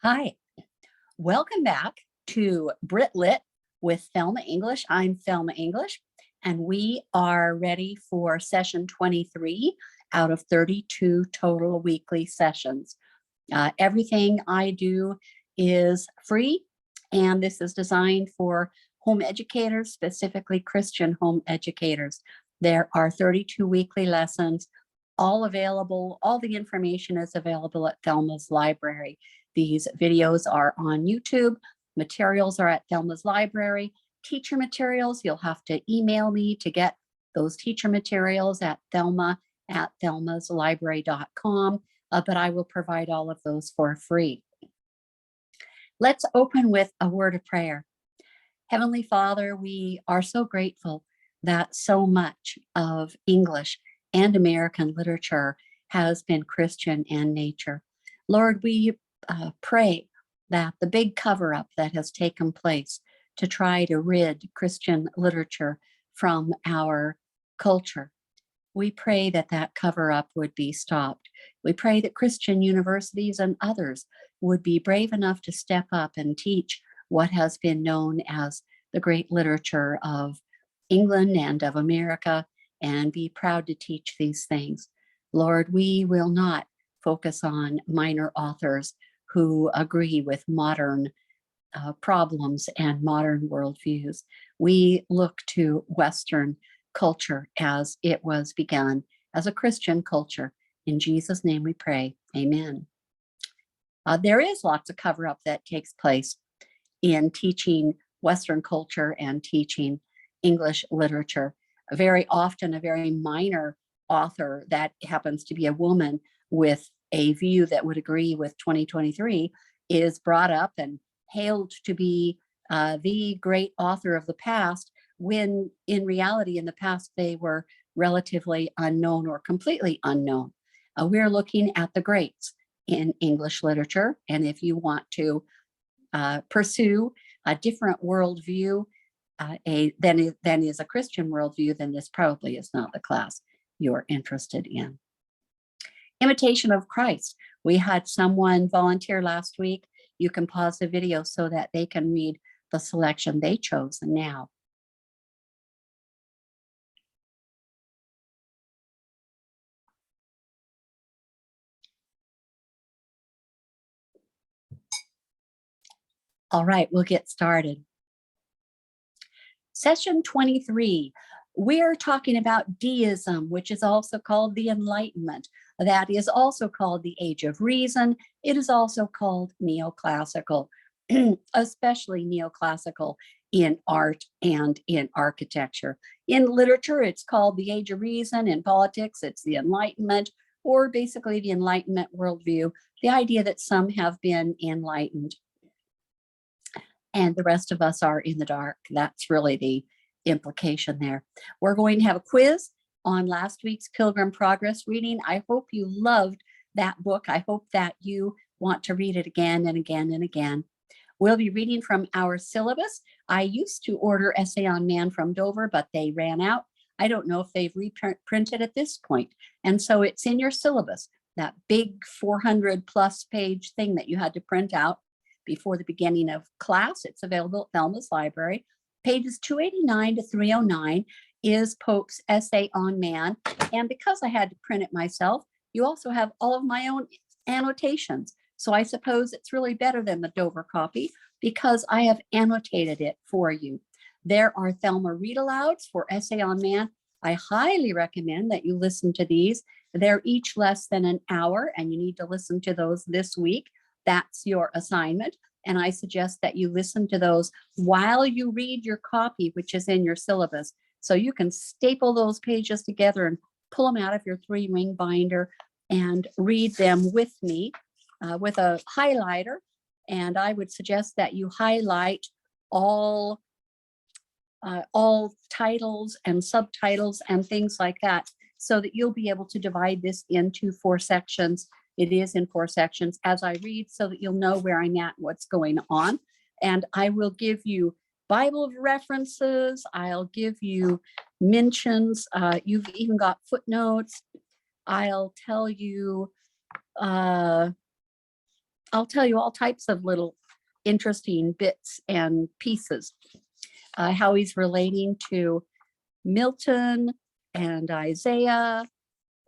Hi, welcome back to Brit Lit with Thelma English. I'm Thelma English, and we are ready for session 23 out of 32 total weekly sessions. Everything I do is free, and this is designed for home educators, specifically Christian home educators. There are 32 weekly lessons, all available. All the information is available at Thelma's Library. These videos are on YouTube. Materials are at Thelma's Library. Teacher materials, you'll have to email me to get those teacher materials at thelma@thelmaslibrary.com, but I will provide all of those for free. Let's open with a word of prayer. Heavenly Father, we are so grateful that so much of English and American literature has been Christian in nature. Lord, we pray that the big cover-up that has taken place to try to rid Christian literature from our culture, we pray that that cover-up would be stopped. We pray that Christian universities and others would be brave enough to step up and teach what has been known as the great literature of England and of America, and be proud to teach these things. Lord, we will not focus on minor authors who agree with modern problems and modern worldviews. We look to Western culture as it was begun as a Christian culture. In Jesus' name we pray, amen. There is lots of cover-up that takes place in teaching Western culture and teaching English literature. Very often a very minor author that happens to be a woman with a view that would agree with 2023 is brought up and hailed to be the great author of the past, when in reality in the past they were relatively unknown or completely unknown. We're looking at the greats in English literature, and if you want to pursue a different worldview than is a Christian worldview, then this probably is not the class you're interested in. Imitation of Christ. We had someone volunteer last week. You can pause the video so that they can read the selection they chose now. All right, we'll get started. Session 23, we're talking about Deism, which is also called the Enlightenment. That is also called the Age of Reason. It is also called neoclassical, especially neoclassical in art and in architecture. In literature, it's called the Age of Reason. In politics, it's the Enlightenment, or basically the Enlightenment worldview, the idea that some have been enlightened and the rest of us are in the dark. That's really the implication there. We're going to have a quiz on last week's Pilgrim Progress reading. I hope you loved that book. I hope that you want to read it again and again and again. We'll be reading from our syllabus. I used to order Essay on Man from Dover, but they ran out. I don't know if they've reprinted at this point. And so it's in your syllabus, that big 400 plus page thing that you had to print out before the beginning of class. It's available at Thelma's Library. Pages 289 to 309 is Pope's Essay on Man. And because I had to print it myself, you also have all of my own annotations. So I suppose it's really better than the Dover copy because I have annotated it for you. There are Thelma read-alouds for Essay on Man. I highly recommend that you listen to these. They're each less than an hour, and you need to listen to those this week. That's your assignment. And I suggest that you listen to those while you read your copy, which is in your syllabus. So you can staple those pages together and pull them out of your 3-ring binder and read them with me with a highlighter. And I would suggest that you highlight all titles and subtitles and things like that, so that you'll be able to divide this into 4 sections. It is in 4 sections as I read, so that you'll know where I'm at and what's going on. And I will give you Bible references. I'll give you mentions. You've even got footnotes. I'll tell you I'll tell you all types of little interesting bits and pieces. How he's relating to Milton and Isaiah.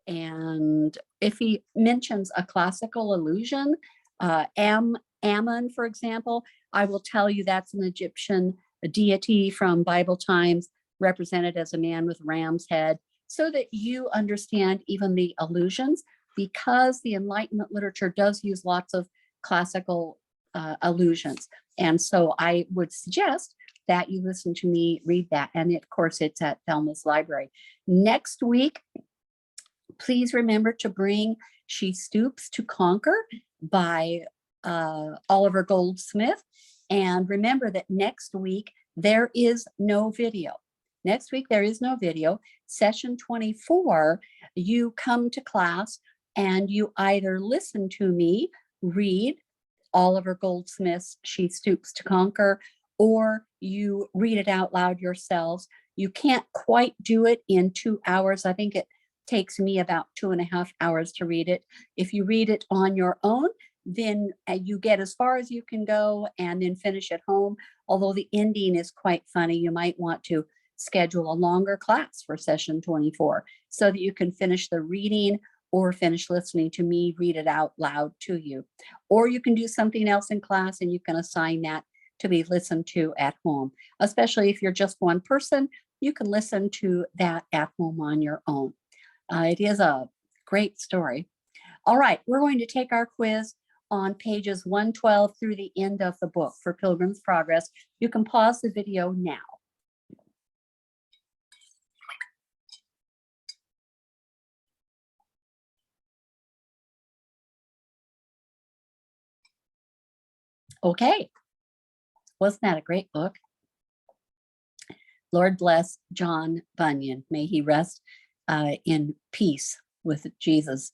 And if he mentions a classical allusion, Ammon, for example, I will tell you that's an Egyptian deity from Bible times, represented as a man with ram's head, so that you understand even the allusions, because the Enlightenment literature does use lots of classical allusions. And so I would suggest that you listen to me read that. And of course, it's at Thelma's library. Next week, please remember to bring She Stoops to Conquer by Oliver Goldsmith. And remember that next week, there is no video. Next week, there is no video. Session 24, you come to class and you either listen to me read Oliver Goldsmith's She Stoops to Conquer, or you read it out loud yourselves. You can't quite do it in 2 hours. I think it takes me about 2.5 hours to read it. If you read it on your own, then you get as far as you can go and then finish at home. Although the ending is quite funny, you might want to schedule a longer class for session 24 so that you can finish the reading or finish listening to me read it out loud to you. Or you can do something else in class and you can assign that to be listened to at home. Especially if you're just one person, you can listen to that at home on your own. It is a great story. All right, we're going to take our quiz on pages 112 through the end of the book for Pilgrim's Progress. You can pause the video now. Okay, wasn't that a great book? Lord bless John Bunyan. May he rest in peace with Jesus.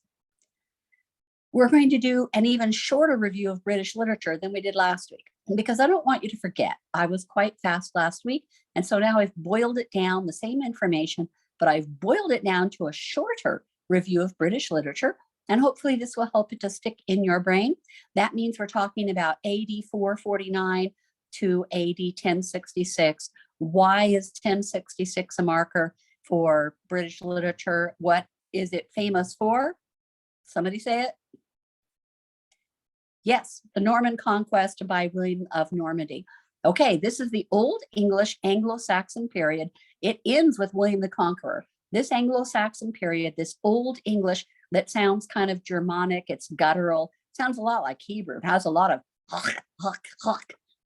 We're going to do an even shorter review of British literature than we did last week, because I don't want you to forget. I was quite fast last week, and so now I've boiled it down, the same information, but I've boiled it down to a shorter review of British literature, and hopefully this will help it to stick in your brain. That means we're talking about AD 449 to AD 1066. Why is 1066 a marker for British literature? What is it famous for? Somebody say it. Yes, the Norman Conquest by William of Normandy. Okay, this is the Old English Anglo-Saxon period. It ends with William the Conqueror. This Anglo-Saxon period, this Old English that sounds kind of Germanic, it's guttural, sounds a lot like Hebrew. It has a lot of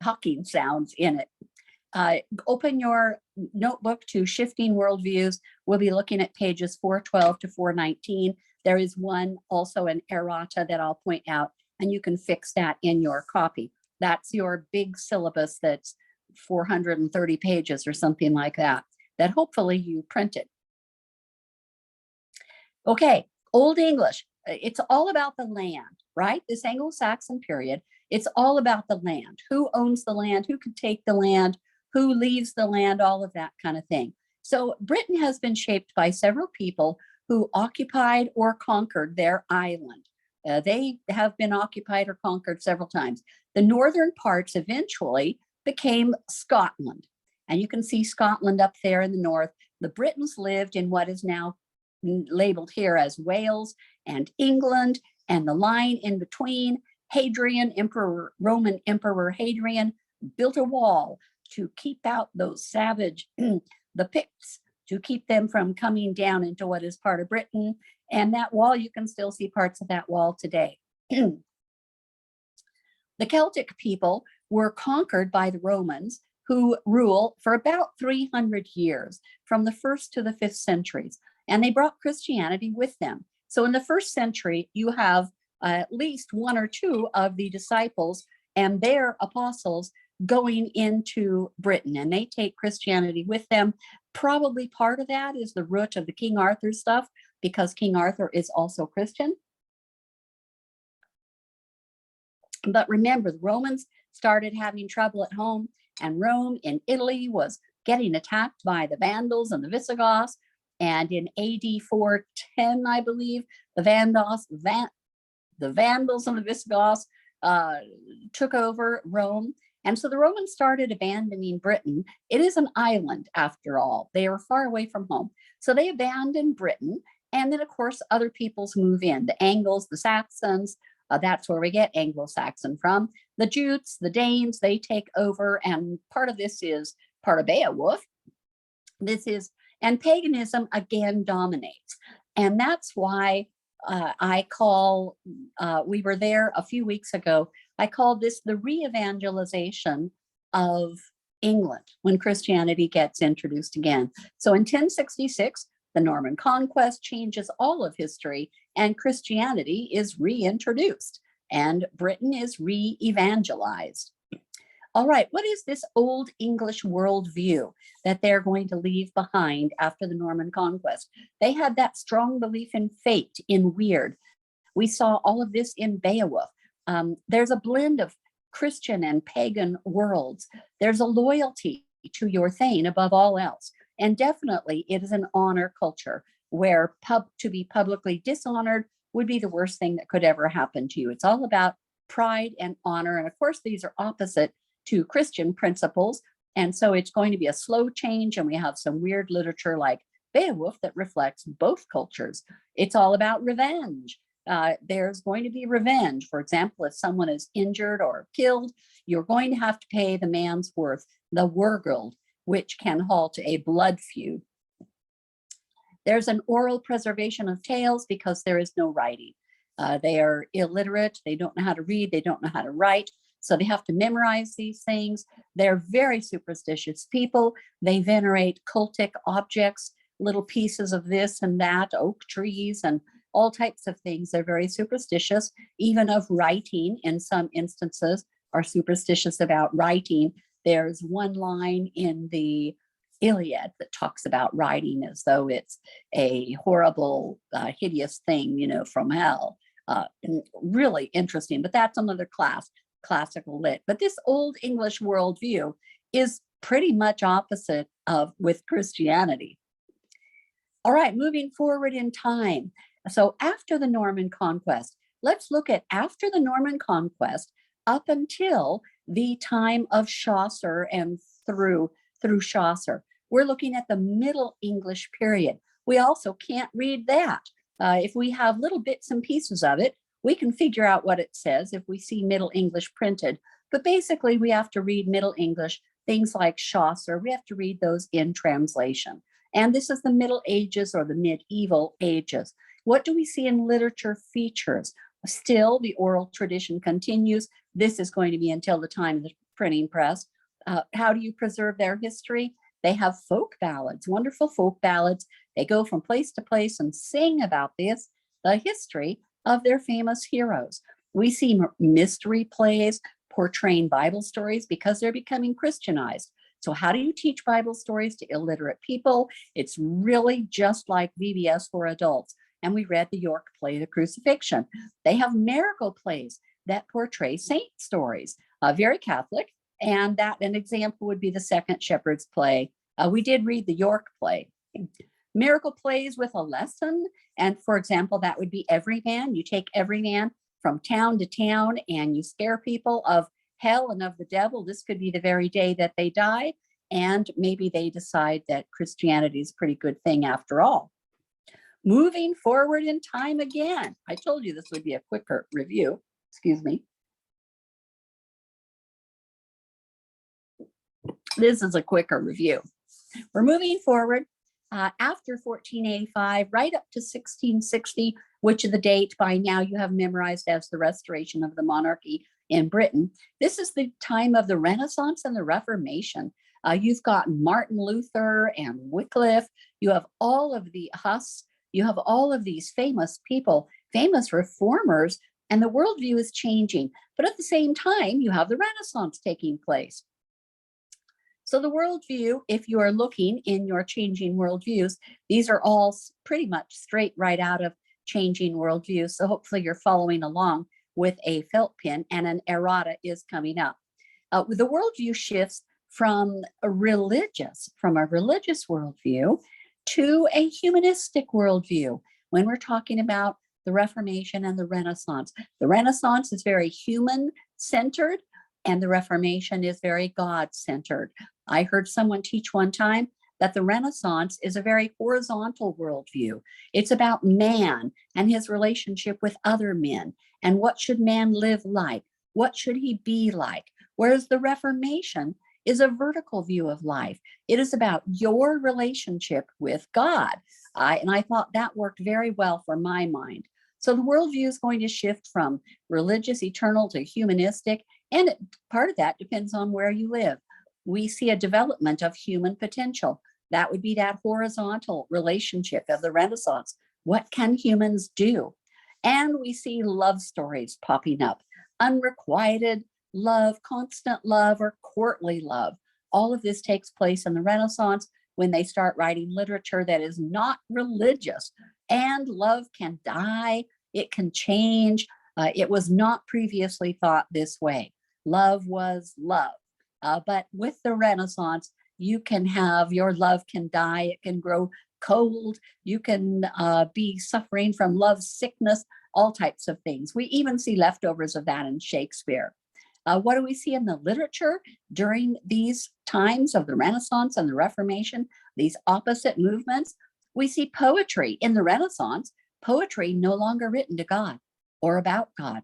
hawking sounds in it. Open your notebook to Shifting Worldviews. We'll be looking at pages 412 to 419. There is one also an errata that I'll point out, and you can fix that in your copy. That's your big syllabus that's 430 pages or something like that, that hopefully you printed. Okay, Old English, it's all about the land, right? This Anglo-Saxon period, it's all about the land. Who owns the land? Who can take the land? Who leaves the land? All of that kind of thing. So Britain has been shaped by several people who occupied or conquered their island. They have been occupied or conquered several times. The northern parts eventually became Scotland. And you can see Scotland up there in the north. The Britons lived in what is now labeled here as Wales and England, and the line in between. Hadrian, Roman Emperor Hadrian, built a wall to keep out those savage, the Picts, to keep them from coming down into what is part of Britain. And that wall, you can still see parts of that wall today. The Celtic people were conquered by the Romans, who rule for about 300 years, from the 1st to the 5th centuries. And they brought Christianity with them. So in the 1st century, you have at least one or two of the disciples and their apostles going into Britain, and they take Christianity with them. Probably part of that is the root of the King Arthur stuff, because King Arthur is also Christian. But remember, the Romans started having trouble at home, and Rome in Italy was getting attacked by the Vandals and the Visigoths. And in AD 410, I believe, the Vandals and the Visigoths took over Rome. And so the Romans started abandoning Britain. It is an island, after all. They are far away from home. So they abandoned Britain. And then, of course, other peoples move in. The Angles, the Saxons, that's where we get Anglo-Saxon from. The Jutes, the Danes, they take over. And part of this is part of Beowulf. And paganism again dominates. And that's why we were there a few weeks ago. I called this the re-evangelization of England when Christianity gets introduced again. So in 1066, the Norman Conquest changes all of history and Christianity is reintroduced and Britain is re-evangelized. All right, what is this old English worldview that they're going to leave behind after the Norman Conquest? They had that strong belief in fate, in weird. We saw all of this in Beowulf. There's a blend of Christian and pagan worlds. There's a loyalty to your Thane above all else. And definitely it is an honor culture where to be publicly dishonored would be the worst thing that could ever happen to you. It's all about pride and honor. And of course, these are opposite to Christian principles. And so it's going to be a slow change. And we have some weird literature like Beowulf that reflects both cultures. It's all about revenge. There's going to be revenge. For example, if someone is injured or killed, you're going to have to pay the man's worth, the wergild, which can halt a blood feud. There's an oral preservation of tales because there is no writing. They are illiterate. They don't know how to read. They don't know how to write. So they have to memorize these things. They're very superstitious people. They venerate cultic objects, little pieces of this and that, oak trees and all types of things. They're very superstitious, even of writing in some instances are superstitious about writing. There's one line in the Iliad that talks about writing as though it's a horrible, hideous thing, from hell. Really interesting, but that's another classical lit. But this old English worldview is pretty much opposite with Christianity. All right, moving forward in time. So after the Norman Conquest, let's look at after the Norman Conquest up until the time of Chaucer and through Chaucer. We're looking at the Middle English period. We also can't read that. If we have little bits and pieces of it, we can figure out what it says if we see Middle English printed. But basically, we have to read Middle English, things like Chaucer, we have to read those in translation. And this is the Middle Ages or the medieval ages. What do we see in literature features? Still, the oral tradition continues. This is going to be until the time of the printing press. How do you preserve their history? They have folk ballads, wonderful folk ballads. They go from place to place and sing about the history of their famous heroes. We see mystery plays portraying Bible stories because they're becoming Christianized. So how do you teach Bible stories to illiterate people? It's really just like VBS for adults. And we read the York play, The Crucifixion. They have miracle plays that portray saint stories, very Catholic. And an example would be the Second Shepherd's play. We did read the York play. Miracle plays with a lesson. And for example, that would be Everyman. You take Everyman from town to town and you scare people of hell and of the devil. This could be the very day that they die. And maybe they decide that Christianity is a pretty good thing after all. Moving forward in time again. I told you this would be a quicker review. Excuse me. This is a quicker review. We're moving forward after 1485, right up to 1660, which is the date by now you have memorized as the restoration of the monarchy in Britain. This is the time of the Renaissance and the Reformation. You've got Martin Luther and Wycliffe. You have all of the Huss. You have all of these famous people, famous reformers, and the worldview is changing. But at the same time, you have the Renaissance taking place. So the worldview, if you are looking in your changing worldviews, these are all pretty much straight right out of changing worldviews. So hopefully you're following along with a felt pen, and an errata is coming up. The worldview shifts from a religious worldview to a humanistic worldview. When we're talking about the Reformation and the Renaissance. The Renaissance is very human-centered, and the Reformation is very God-centered. I heard someone teach one time that the Renaissance is a very horizontal worldview. It's about man and his relationship with other men, and what should man live like? What should he be like? Whereas the Reformation is a vertical view of life. It is about your relationship with God. And I thought that worked very well for my mind. So the worldview is going to shift from religious, eternal to humanistic, and part of that depends on where you live. We see a development of human potential. That would be that horizontal relationship of the Renaissance. What can humans do? And we see love stories popping up, unrequited love, constant love, or courtly love. All of this takes place in the Renaissance when they start writing literature that is not religious. And love can die, it can change. It was not previously thought this way. Love was love. But with the Renaissance, you can have your love can die, it can grow cold, you can be suffering from love sickness, all types of things. We even see leftovers of that in Shakespeare. What do we see in the literature during these times of the Renaissance and the Reformation, these opposite movements? We see poetry in the Renaissance, poetry no longer written to God or about God.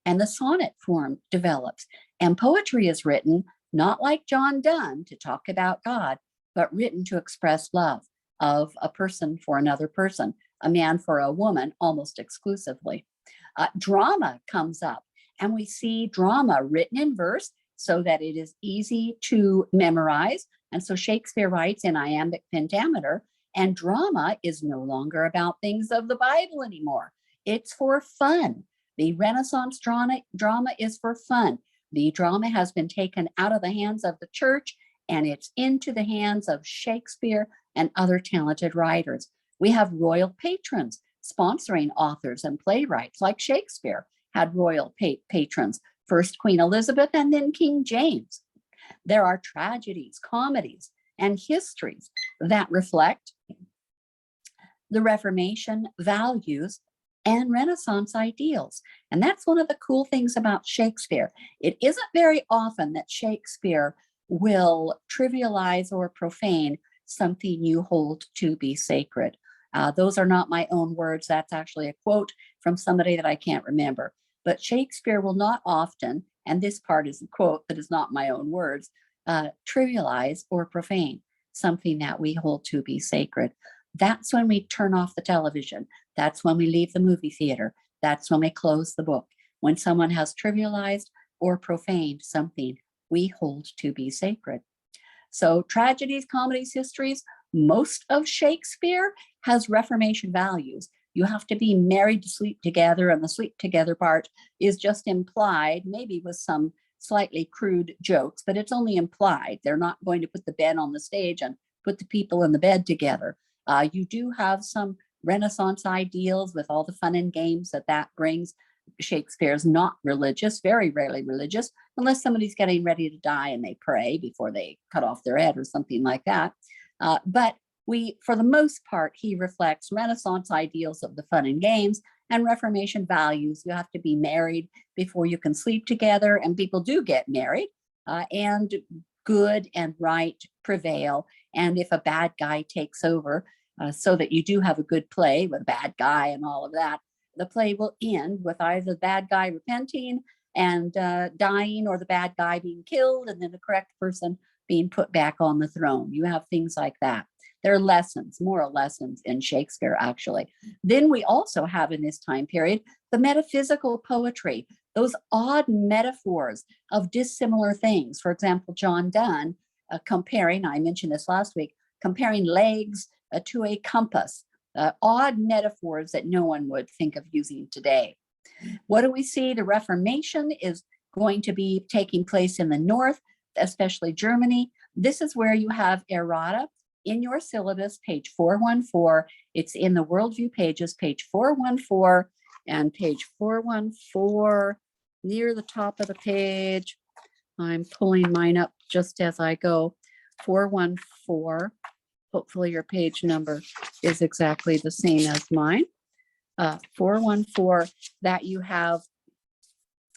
And the sonnet form develops. And poetry is written not like John Donne to talk about God, but written to express love of a person for another person, a man for a woman, almost exclusively. Drama comes up, and we see drama written in verse so that it is easy to memorize. And so Shakespeare writes in iambic pentameter, and drama is no longer about things of the Bible anymore. It's for fun. The Renaissance drama is for fun. The drama has been taken out of the hands of the church, and it's into the hands of Shakespeare and other talented writers. We have royal patrons sponsoring authors and playwrights, like Shakespeare had royal patrons, first Queen Elizabeth and then King James. There are tragedies, comedies, and histories that reflect the Reformation values and Renaissance ideals. And that's one of the cool things about Shakespeare. It isn't very often that Shakespeare will trivialize or profane something you hold to be sacred. Those are not my own words. That's actually a quote from somebody that I can't remember. But Shakespeare will not often, and this part is a quote that is not my own words, trivialize or profane something that we hold to be sacred. That's when we turn off the television. That's when we leave the movie theater. That's when we close the book. When someone has trivialized or profaned something we hold to be sacred. So tragedies, comedies, histories, most of Shakespeare has Reformation values. You have to be married to sleep together, and the sleep together part is just implied, maybe with some slightly crude jokes, but it's only implied. They're not going to put the bed on the stage and put the people in the bed together. You do have some Renaissance ideals with all the fun and games that brings. Shakespeare's not religious, very rarely religious, unless somebody's getting ready to die and they pray before they cut off their head or something like that. But for the most part, he reflects Renaissance ideals of the fun and games and Reformation values. You have to be married before you can sleep together, and people do get married, and good and right prevail. And if a bad guy takes over, so that you do have a good play with a bad guy and all of that, the play will end with either the bad guy repenting and dying, or the bad guy being killed and then the correct person being put back on the throne. You have things like that. There are lessons, moral lessons in Shakespeare, actually. Then we also have in this time period the metaphysical poetry, those odd metaphors of dissimilar things. For example, John Donne comparing, I mentioned this last week, comparing legs to a compass, odd metaphors that no one would think of using today. What do we see? The Reformation is going to be taking place in the north, especially Germany. This is where you have errata in your syllabus, page 414. It's in the worldview pages, page 414 and page 414 near the top of the page. I'm pulling mine up just as I go. 414. Hopefully your page number is exactly the same as mine. 414, that you have,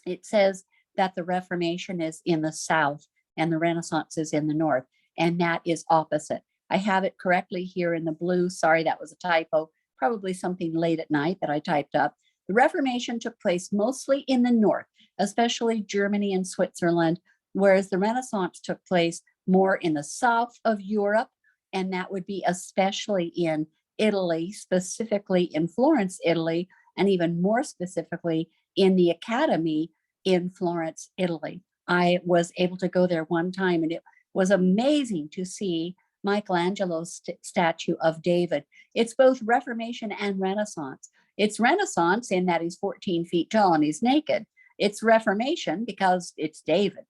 it says that the Reformation is in the South and the Renaissance is in the North, and that is opposite. I have it correctly here in the blue. Sorry, that was a typo. Probably something late at night that I typed up. The Reformation took place mostly in the North, especially Germany and Switzerland, whereas the Renaissance took place more in the south of Europe, and that would be especially in Italy, specifically in Florence, Italy, and even more specifically in the Academy in Florence, Italy. I was able to go there one time, and it was amazing to see Michelangelo's statue of David. It's both Reformation and Renaissance. It's Renaissance in that he's 14 feet tall and he's naked. It's Reformation because it's David.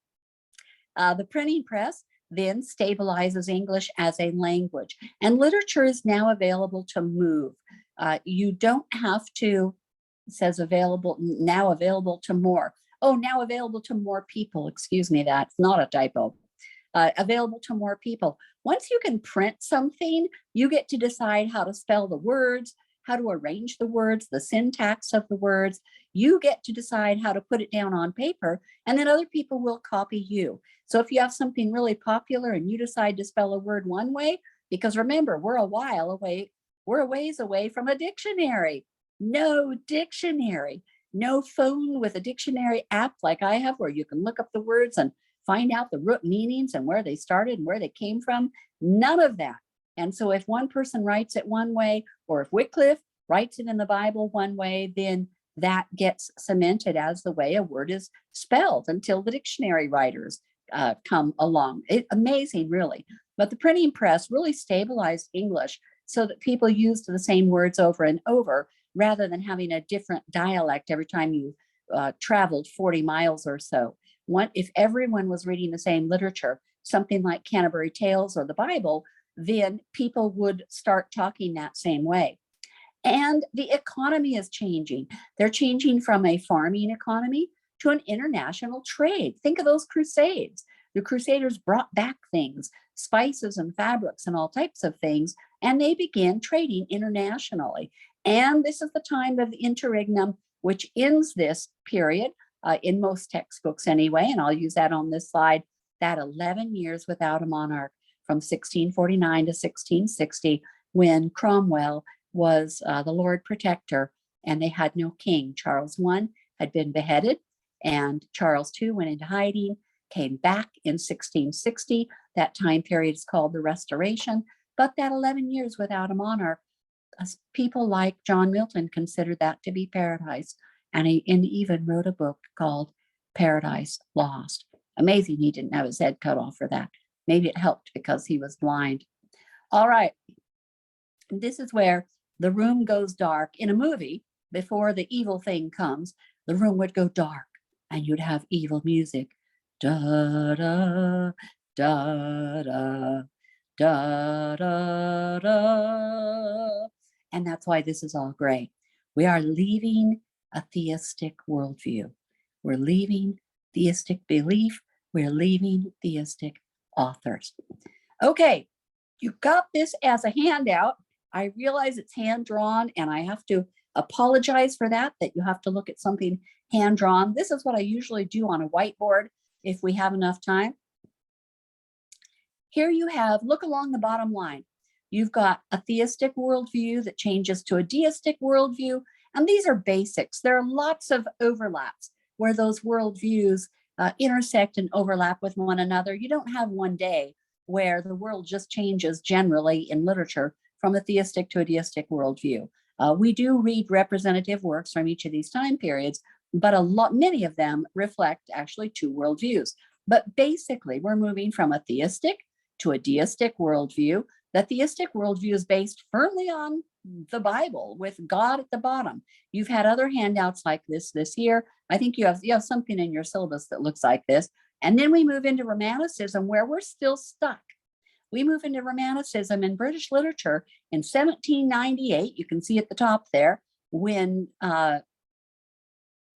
The printing press then stabilizes English as a language, and literature is now available to move. You don't have to, it says available, now available to more. Oh, now available to more people. Excuse me, that's not a typo. Available to more people. Once you can print something, you get to decide how to spell the words, how to arrange the words, the syntax of the words. You get to decide how to put it down on paper, and then other people will copy you. So if you have something really popular and you decide to spell a word one way, because remember, we're a ways away from a dictionary. No dictionary, no phone with a dictionary app like I have, where you can look up the words and find out the root meanings and where they started and where they came from. None of that. And so if one person writes it one way, or if Wycliffe writes it in the Bible one way, then that gets cemented as the way a word is spelled until the dictionary writers come along. Amazing, really. But the printing press really stabilized English so that people used the same words over and over, rather than having a different dialect every time you traveled 40 miles or so. If everyone was reading the same literature, something like Canterbury Tales or the Bible, then people would start talking that same way. And the economy is changing. They're changing from a farming economy to an international trade. Think of those crusades. The Crusaders brought back things, spices and fabrics and all types of things, and they began trading internationally. And this is the time of the interregnum, which ends this period, in most textbooks anyway, and I'll use that on this slide, that 11 years without a monarch, from 1649 to 1660, when Cromwell was the Lord Protector and they had no king. Charles I had been beheaded, and Charles II went into hiding, came back in 1660. That time period is called the Restoration, but that 11 years without a monarch, people like John Milton considered that to be paradise, and he even wrote a book called Paradise Lost. Amazing he didn't have his head cut off for that. Maybe it helped because he was blind. All right, this is where the room goes dark. In a movie, before the evil thing comes, the room would go dark and you'd have evil music. Da da da da da da da. And that's why this is all gray. We are leaving a theistic worldview. We're leaving theistic belief. We're leaving theistic authors. Okay, you got this as a handout. I realize it's hand-drawn, and I have to apologize for that you have to look at something hand-drawn. This is what I usually do on a whiteboard if we have enough time. Here you have, look along the bottom line. You've got a theistic worldview that changes to a deistic worldview, and these are basics. There are lots of overlaps where those worldviews intersect and overlap with one another. You don't have one day where the world just changes generally in literature from a theistic to a deistic worldview. We do read representative works from each of these time periods, but many of them reflect actually two worldviews. But basically, we're moving from a theistic to a deistic worldview. The theistic worldview is based firmly on the Bible with God at the bottom. You've had other handouts like this year. I think you have something in your syllabus that looks like this. And then we move into Romanticism, where we're still stuck. We move into Romanticism in British literature in 1798. You can see at the top there when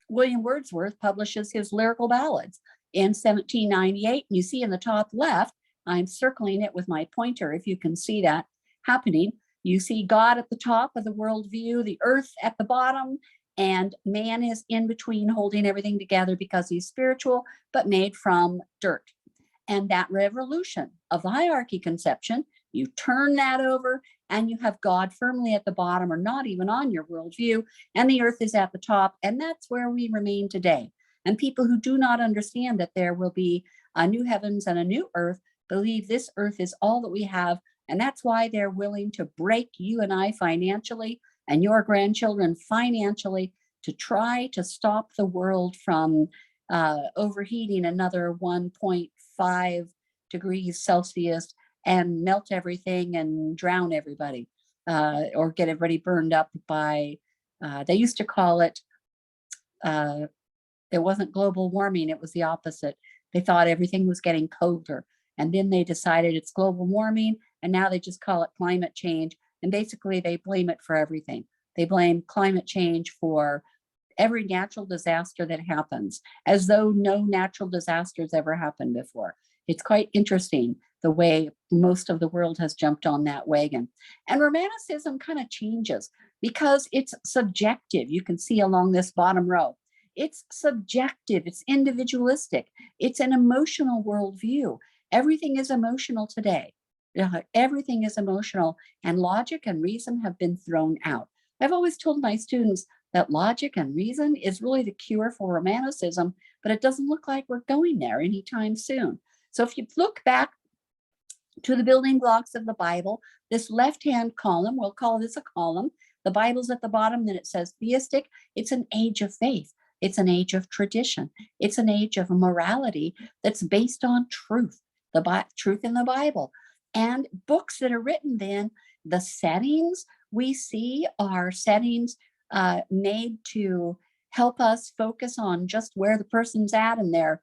William Wordsworth publishes his lyrical ballads in 1798. You see in the top left, I'm circling it with my pointer if you can see that happening. You see God at the top of the worldview, the earth at the bottom, and man is in between holding everything together because he's spiritual, but made from dirt. And that revolution of the hierarchy conception, you turn that over and you have God firmly at the bottom or not even on your worldview, and the earth is at the top. And that's where we remain today. And people who do not understand that there will be a new heavens and a new earth believe this earth is all that we have. And that's why they're willing to break you and I financially and your grandchildren financially to try to stop the world from overheating another 1.5 degrees Celsius and melt everything and drown everybody, or get everybody burned up by, they used to call it, it wasn't global warming, it was the opposite. They thought everything was getting colder. And then they decided it's global warming, and now they just call it climate change. And basically they blame it for everything. They blame climate change for every natural disaster that happens, as though no natural disasters ever happened before. It's quite interesting the way most of the world has jumped on that wagon. And Romanticism kind of changes because it's subjective. You can see along this bottom row. It's subjective, it's individualistic, it's an emotional worldview. Everything is emotional today. Everything is emotional, and logic and reason have been thrown out. I've always told my students that logic and reason is really the cure for Romanticism, but it doesn't look like we're going there anytime soon. So if you look back to the building blocks of the Bible, this left-hand column, we'll call this a column. The Bible's at the bottom, then it says theistic. It's an age of faith. It's an age of tradition. It's an age of morality that's based on truth, truth in the Bible. And books that are written then, the settings we see are settings made to help us focus on just where the person's at and their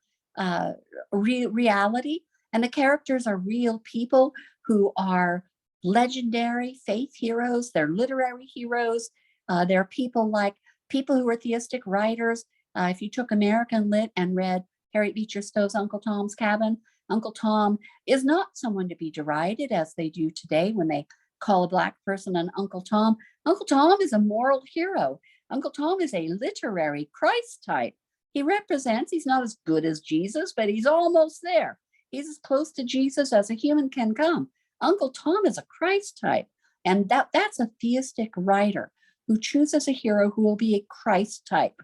reality. And the characters are real people who are legendary faith heroes. They're literary heroes. They're people who are theistic writers. If you took American Lit and read Harriet Beecher Stowe's Uncle Tom's Cabin, Uncle Tom is not someone to be derided as they do today when they call a Black person an Uncle Tom. Uncle Tom is a moral hero. Uncle Tom is a literary Christ type. He represents, he's not as good as Jesus, but he's almost there. He's as close to Jesus as a human can come. Uncle Tom is a Christ type. And that's a theistic writer who chooses a hero who will be a Christ type.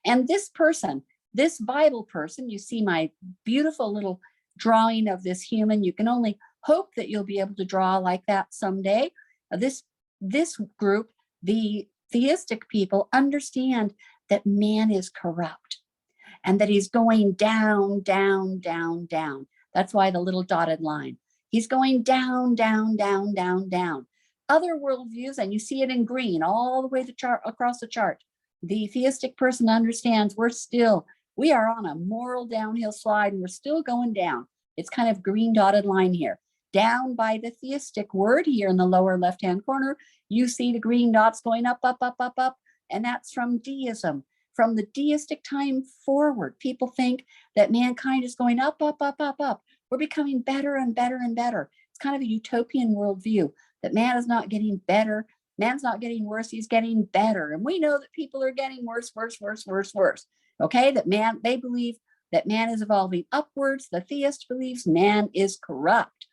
And this person, this Bible person, you see my beautiful little drawing of this human. You can only hope that you'll be able to draw like that someday. This group, the theistic people, understand that man is corrupt and that he's going down, down, down, down. That's why the little dotted line. He's going down, down, down, down, down. Other worldviews, and you see it in green all the way across the chart. The theistic person understands we are on a moral downhill slide and we're still going down. It's kind of green dotted line here. Down by the theistic word here in the lower left-hand corner, you see the green dots going up, up, up, up, up. And that's from deism. From the deistic time forward, people think that mankind is going up, up, up, up, up. We're becoming better and better and better. It's kind of a utopian worldview that man is not getting better. Man's not getting worse, he's getting better. And we know that people are getting worse, worse, worse, worse, worse. Okay, they believe that man is evolving upwards. The theist believes man is corrupt,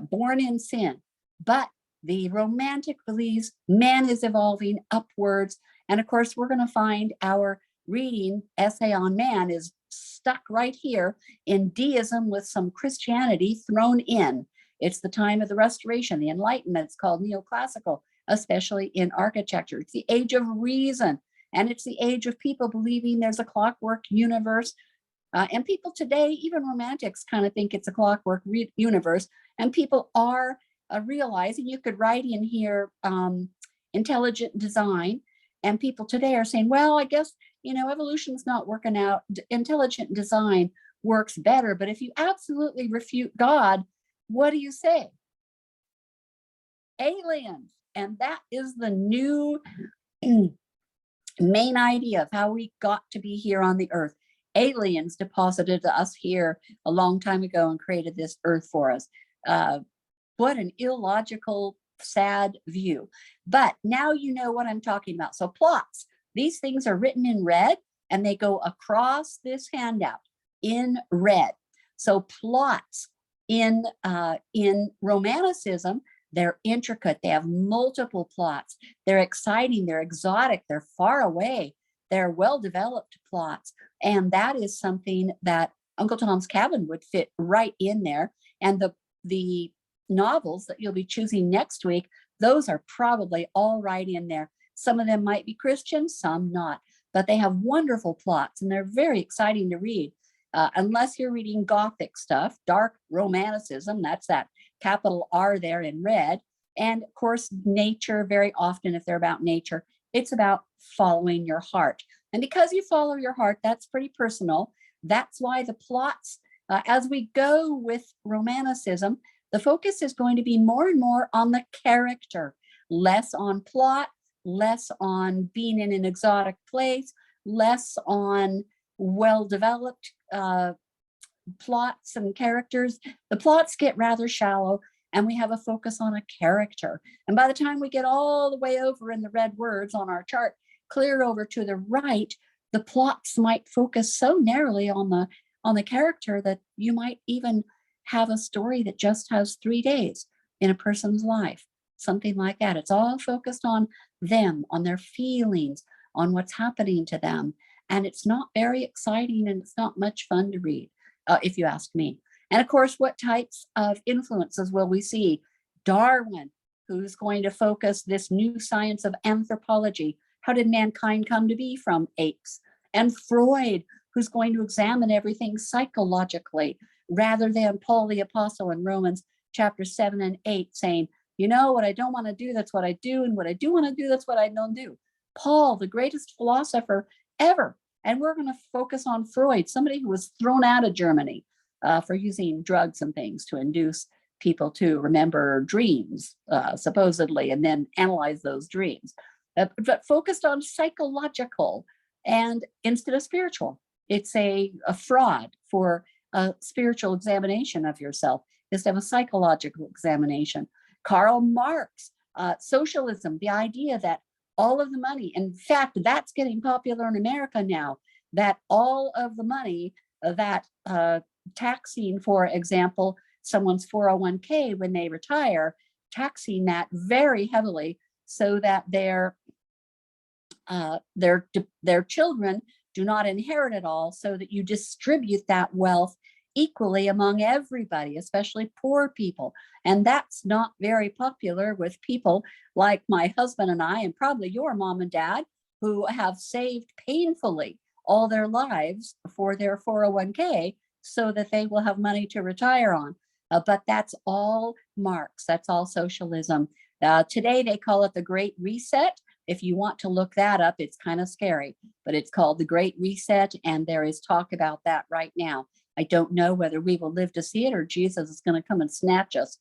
born in sin. But the romantic believes man is evolving upwards. And of course, we're going to find our reading essay on man is stuck right here in deism with some Christianity thrown in. It's the time of the Restoration, the Enlightenment. It's called neoclassical, especially in architecture. It's the age of reason. And it's the age of people believing there's a clockwork universe. And people today, even romantics, kind of think it's a clockwork universe. And people are realizing, you could write in here intelligent design. And people today are saying, well, I guess, evolution's not working out. Intelligent design works better. But if you absolutely refute God, what do you say? Aliens. And that is the new main idea of how we got to be here on the earth. Aliens deposited us here a long time ago and created this earth for us. What an illogical sad view. But now you know what I'm talking about. So plots, these things are written in red and they go across this handout in red. So plots in Romanticism, they're intricate. They have multiple plots. They're exciting. They're exotic. They're far away. They're well-developed plots. And that is something that Uncle Tom's Cabin would fit right in there. And the novels that you'll be choosing next week, those are probably all right in there. Some of them might be Christian, some not, but they have wonderful plots and they're very exciting to read. Unless you're reading Gothic stuff, dark romanticism, that's that capital R there in red. And of course, nature, very often, if they're about nature, it's about following your heart. And because you follow your heart, that's pretty personal. That's why the plots, as we go with romanticism, the focus is going to be more and more on the character, less on plot, less on being in an exotic place, less on well-developed plots and characters. The plots get rather shallow and we have a focus on a character. And by the time we get all the way over in the red words on our chart, clear over to the right, the plots might focus so narrowly on the character that you might even have a story that just has 3 days in a person's life, something like that. It's all focused on them, on their feelings, on what's happening to them. And it's not very exciting and it's not much fun to read, if you ask me. And of course, what types of influences will we see? Darwin, who's going to focus this new science of anthropology. How did mankind come to be from apes? And Freud, who's going to examine everything psychologically, rather than Paul the Apostle in Romans chapter 7 and 8 saying, you know, what I don't want to do, that's what I do. And what I do want to do, that's what I don't do. Paul, the greatest philosopher ever. And we're going to focus on Freud, somebody who was thrown out of Germany for using drugs and things to induce people to remember dreams, supposedly, and then analyze those dreams. But focused on psychological and instead of spiritual. It's a fraud for a spiritual examination of yourself is to have a psychological examination. Karl Marx, socialism, the idea that all of the money, in fact, that's getting popular in America now, that all of the money that taxing, for example, someone's 401k when they retire, taxing that very heavily so that their children do not inherit it all, so that you distribute that wealth equally among everybody, especially poor people. And that's not very popular with people like my husband and I, and probably your mom and dad, who have saved painfully all their lives for their 401k so that they will have money to retire on. But that's all Marx, that's all socialism. Today they call it the Great Reset. If you want to look that up, it's kind of scary, but it's called the Great Reset, and there is talk about that right now. I don't know whether we will live to see it or Jesus is going to come and snatch us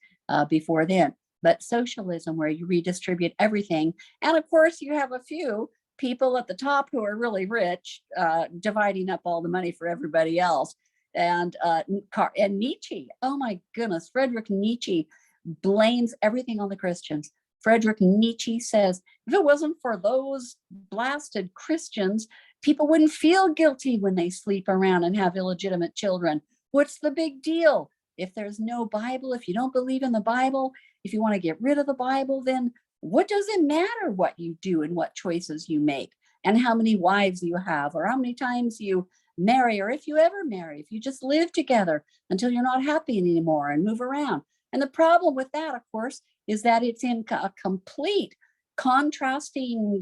before then. But socialism, where you redistribute everything. And of course, you have a few people at the top who are really rich, dividing up all the money for everybody else. And Nietzsche, oh my goodness, Friedrich Nietzsche blames everything on the Christians. Friedrich Nietzsche says, if it wasn't for those blasted Christians, people wouldn't feel guilty when they sleep around and have illegitimate children. What's the big deal? If there's no Bible, if you don't believe in the Bible, if you want to get rid of the Bible, then what does it matter what you do and what choices you make and how many wives you have or how many times you marry, or if you ever marry, if you just live together until you're not happy anymore and move around. And the problem with that, of course, is that it's in a complete contrasting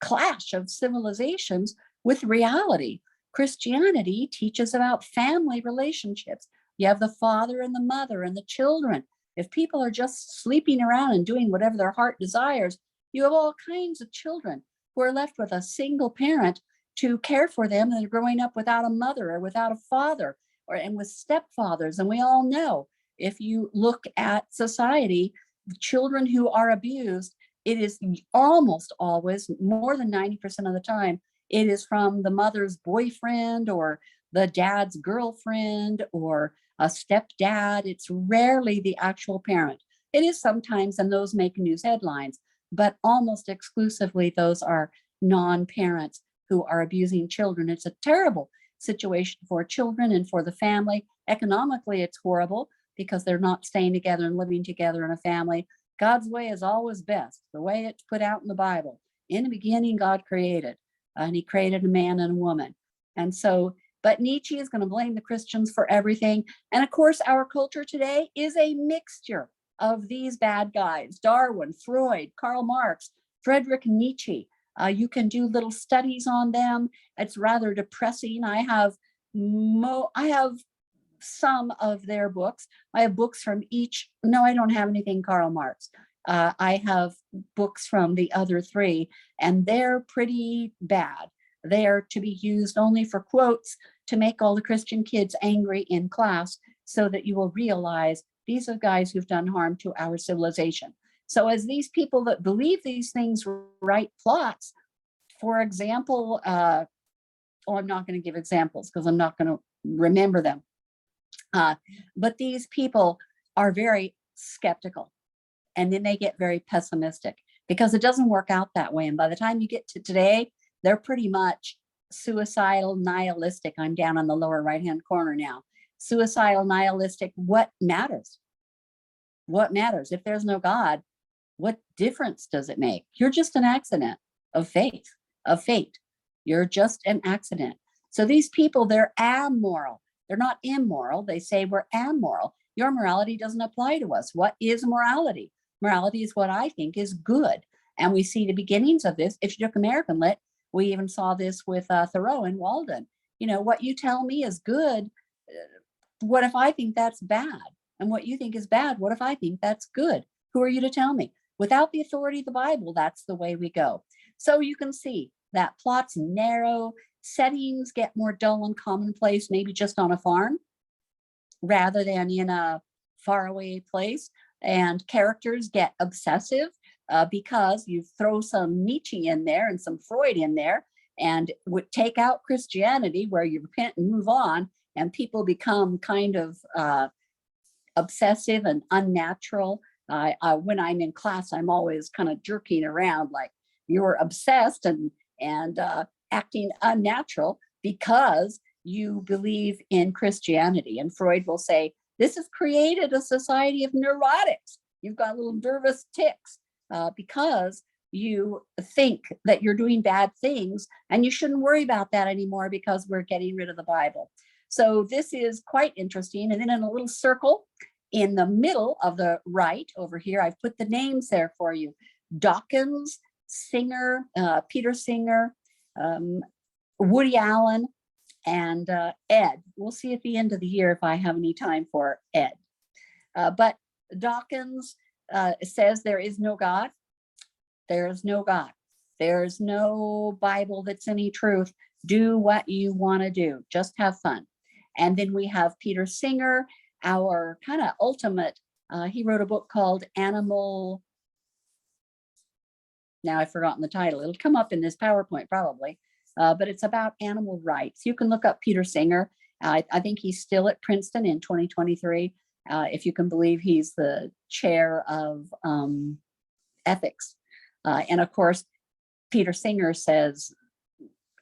clash of civilizations with reality. Christianity teaches about family relationships. You have the father and the mother and the children. If people are just sleeping around and doing whatever their heart desires, you have all kinds of children who are left with a single parent to care for them, and they're growing up without a mother or without a father, and with stepfathers. And we all know, if you look at society, children who are abused, it is almost always, more than 90% of the time, it is from the mother's boyfriend or the dad's girlfriend or a stepdad. It's rarely the actual parent. It is sometimes, and those make news headlines, but almost exclusively those are non-parents who are abusing children. It's a terrible situation for children and for the family. Economically, it's horrible because they're not staying together and living together in a family. God's way is always best, the way it's put out in the Bible. In the beginning, God created, and he created a man and a woman. And so, but Nietzsche is going to blame the Christians for everything. And of course, our culture today is a mixture of these bad guys: Darwin, Freud, Karl Marx, Friedrich Nietzsche. You can do little studies on them. It's rather depressing. I have some of their books. I have books from each. No, I don't have anything Karl Marx. I have books from the other three, and they're pretty bad. They're to be used only for quotes to make all the Christian kids angry in class, so that you will realize these are guys who've done harm to our civilization. So as these people that believe these things write plots, for example, I'm not going to give examples because I'm not going to remember them. But these people are very skeptical, and then they get very pessimistic because it doesn't work out that way. And by the time you get to today, they're pretty much suicidal, nihilistic. I'm down on the lower right-hand corner now. Suicidal, nihilistic. What matters? What matters? If there's no God, what difference does it make? You're just an accident of fate. You're just an accident. So these people, they're amoral. They're not immoral. They say we're amoral. Your morality doesn't apply to us. What is morality? Morality is what I think is good. And we see the beginnings of this. If you took American Lit, we even saw this with Thoreau and Walden. You know, what you tell me is good. What if I think that's bad? And what you think is bad, what if I think that's good? Who are you to tell me? Without the authority of the Bible, that's the way we go. So you can see that plots narrow, settings get more dull and commonplace, maybe just on a farm rather than in a faraway place. And characters get obsessive because you throw some Nietzsche in there and some Freud in there, and would take out Christianity, where you repent and move on, and people become kind of obsessive and unnatural. When I'm in class, I'm always kind of jerking around like, you're obsessed and acting unnatural because you believe in Christianity. And Freud will say, this has created a society of neurotics. You've got little nervous tics because you think that you're doing bad things, and you shouldn't worry about that anymore because we're getting rid of the Bible. So this is quite interesting. And then in a little circle in the middle of the right over here, I've put the names there for you: Dawkins, Singer, Peter Singer, Woody Allen, and Ed. We'll see at the end of the year if I have any time for Ed. But Dawkins says there is no God. There is no God. There's no Bible that's any truth. Do what you want to do. Just have fun. And then we have Peter Singer, our kind of ultimate. He wrote a book called Animal. Now I've forgotten the title. It'll come up in this PowerPoint probably, but it's about animal rights. You can look up Peter Singer. I think he's still at Princeton in 2023. If you can believe, he's the chair of ethics. And of course, Peter Singer says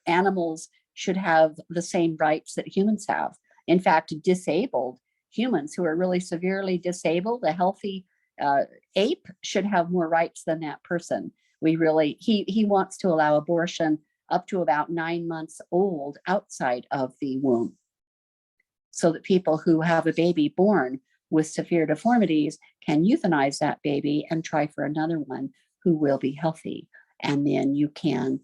animals should have the same rights that humans have. In fact, disabled humans who are really severely disabled, a healthy ape should have more rights than that person. He wants to allow abortion up to about 9 months old outside of the womb, so that people who have a baby born with severe deformities can euthanize that baby and try for another one who will be healthy. And then you can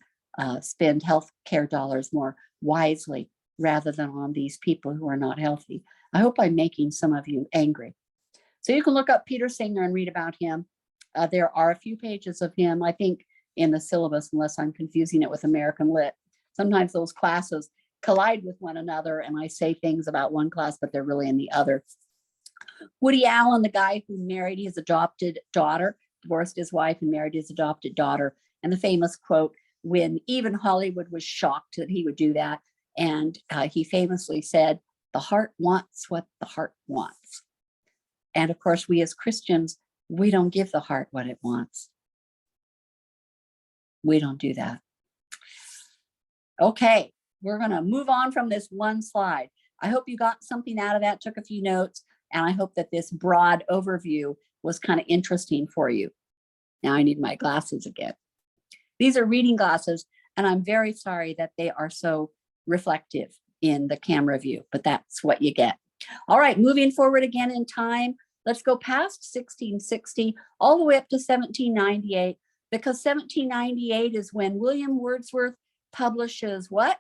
spend health care dollars more wisely rather than on these people who are not healthy. I hope I'm making some of you angry. So you can look up Peter Singer and read about him. There are a few pages of him, I think, in the syllabus, unless I'm confusing it with American Lit. Sometimes those classes collide with one another, and I say things about one class, but they're really in the other. Woody Allen, the guy who married his adopted daughter, divorced his wife and married his adopted daughter, and the famous quote, when even Hollywood was shocked that he would do that, and he famously said, "The heart wants what the heart wants." And of course, we as Christians we don't give the heart what it wants. We don't do that. Okay, we're going to move on from this one slide. I hope you got something out of that, took a few notes, and I hope that this broad overview was kind of interesting for you. Now I need my glasses again. These are reading glasses, and I'm very sorry that they are so reflective in the camera view, but that's what you get. All right, moving forward again in time, let's go past 1660 all the way up to 1798, because 1798 is when William Wordsworth publishes what?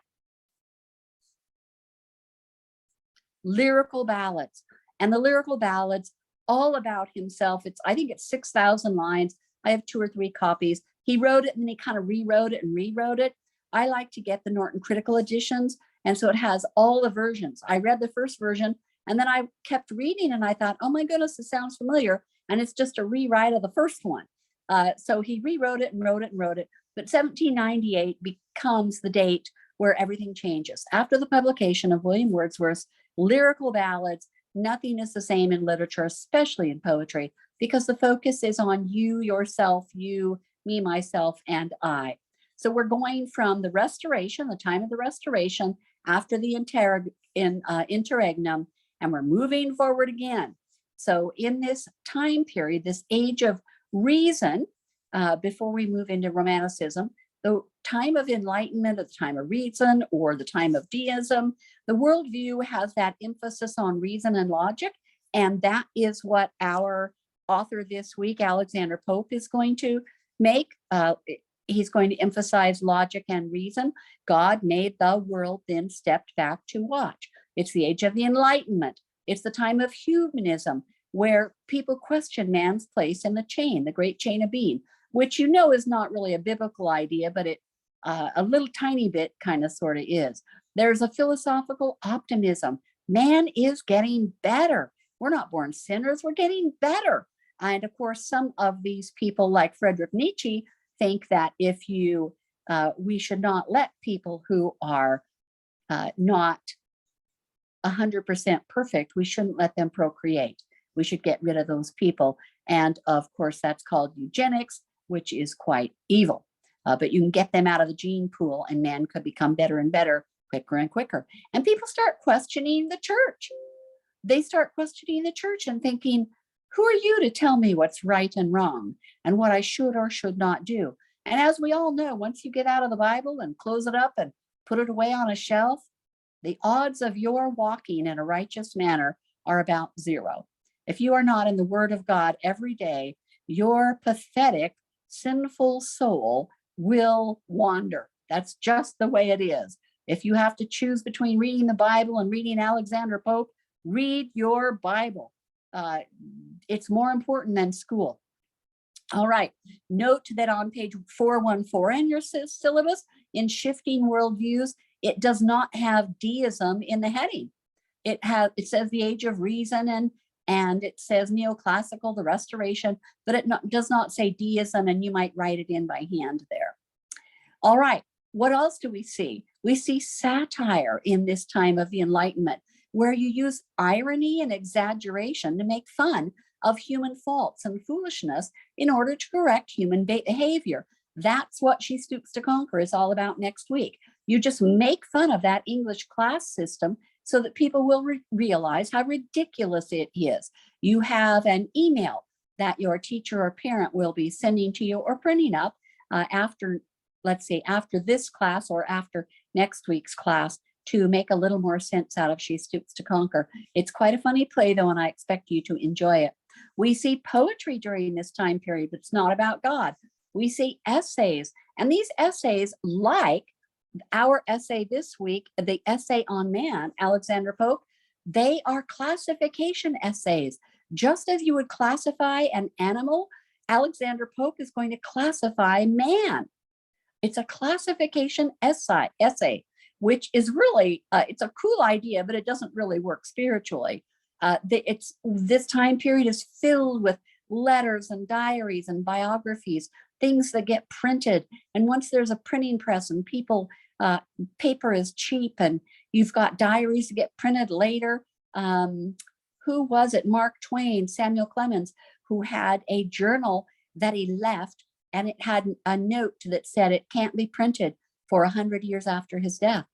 Lyrical ballads. And the lyrical ballads, all about himself. I think it's 6,000 lines. I have 2 or 3 copies. He wrote it and then he kind of rewrote it and rewrote it. I like to get the Norton Critical editions. And so it has all the versions. I read the first version and then I kept reading and I thought, oh my goodness, this sounds familiar. And it's just a rewrite of the first one. So he rewrote it and wrote it and wrote it. But 1798 becomes the date where everything changes. After the publication of William Wordsworth's lyrical ballads, nothing is the same in literature, especially in poetry, because the focus is on you, yourself, you, me, myself, and I. So we're going from the Restoration, the time of the Restoration, after the interregnum, and we're moving forward again. So in this time period, this age of reason, before we move into Romanticism, the time of Enlightenment, or the time of reason, or the time of Deism, the worldview has that emphasis on reason and logic, and that is what our author this week, Alexander Pope, is going to make. He's going to emphasize logic and reason. God made the world, then stepped back to watch. It's the age of the Enlightenment. It's the time of humanism, where people question man's place in the chain, the great chain of being, which you know is not really a biblical idea, but it a little tiny bit kind of sort of is. There's a philosophical optimism. Man is getting better. We're not born sinners, we're getting better. And of course, some of these people like Friedrich Nietzsche think that we should not let people who are not 100% perfect, we shouldn't let them procreate. We should get rid of those people. And of course, that's called eugenics, which is quite evil. But you can get them out of the gene pool and man could become better and better, quicker and quicker. And people start questioning the church. They start questioning the church and thinking, who are you to tell me what's right and wrong and what I should or should not do? And as we all know, once you get out of the Bible and close it up and put it away on a shelf, the odds of your walking in a righteous manner are about 0. If you are not in the Word of God every day, your pathetic, sinful soul will wander. That's just the way it is. If you have to choose between reading the Bible and reading Alexander Pope, read your Bible. It's more important than school. All right. Note that on page 414 in your syllabus, in Shifting Worldviews, it does not have deism in the heading. It says the age of reason and it says neoclassical, the Restoration, but it does not say deism, and you might write it in by hand there. All right. What else do we see? We see satire in this time of the Enlightenment, where you use irony and exaggeration to make fun of human faults and foolishness in order to correct human behavior. That's what She Stoops to Conquer is all about next week. You just make fun of that English class system so that people will realize how ridiculous it is. You have an email that your teacher or parent will be sending to you or printing up after, let's say, after this class or after next week's class, to make a little more sense out of She Stoops to Conquer. It's quite a funny play, though, and I expect you to enjoy it. We see poetry during this time period, but it's not about God. We see essays, and these essays, like our essay this week, the essay on man, Alexander Pope, they are classification essays. Just as you would classify an animal, Alexander Pope is going to classify man. It's a classification essay, which is really, it's a cool idea, but it doesn't really work spiritually. This time period is filled with letters and diaries and biographies, things that get printed. And once there's a printing press and paper is cheap and you've got diaries to get printed later. Who was it? Mark Twain, Samuel Clemens, who had a journal that he left, and it had a note that said it can't be printed for 100 years after his death.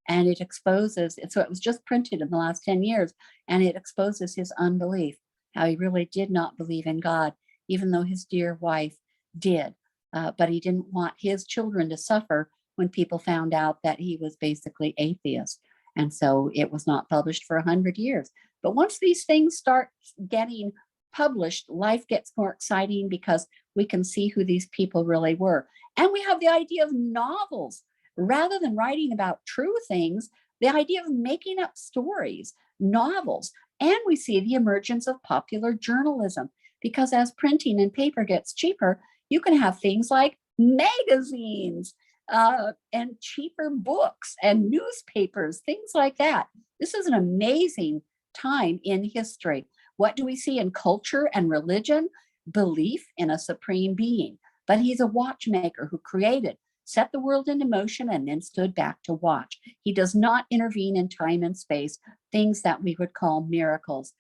And it exposes it. So it was just printed in the last 10 years, and it exposes his unbelief, how he really did not believe in God, even though his dear wife did. But he didn't want his children to suffer when people found out that he was basically atheist. And so it was not published for 100 years. But once these things start getting published, life gets more exciting because we can see who these people really were. And we have the idea of novels. Rather than writing about true things, the idea of making up stories, novels. And we see the emergence of popular journalism, because as printing and paper gets cheaper, you can have things like magazines and cheaper books and newspapers, things like that. This is an amazing time in history. What do we see in culture and religion? Belief in a supreme being. But he's a watchmaker who created, set the world into motion, and then stood back to watch. He does not intervene in time and space, things that we would call miracles.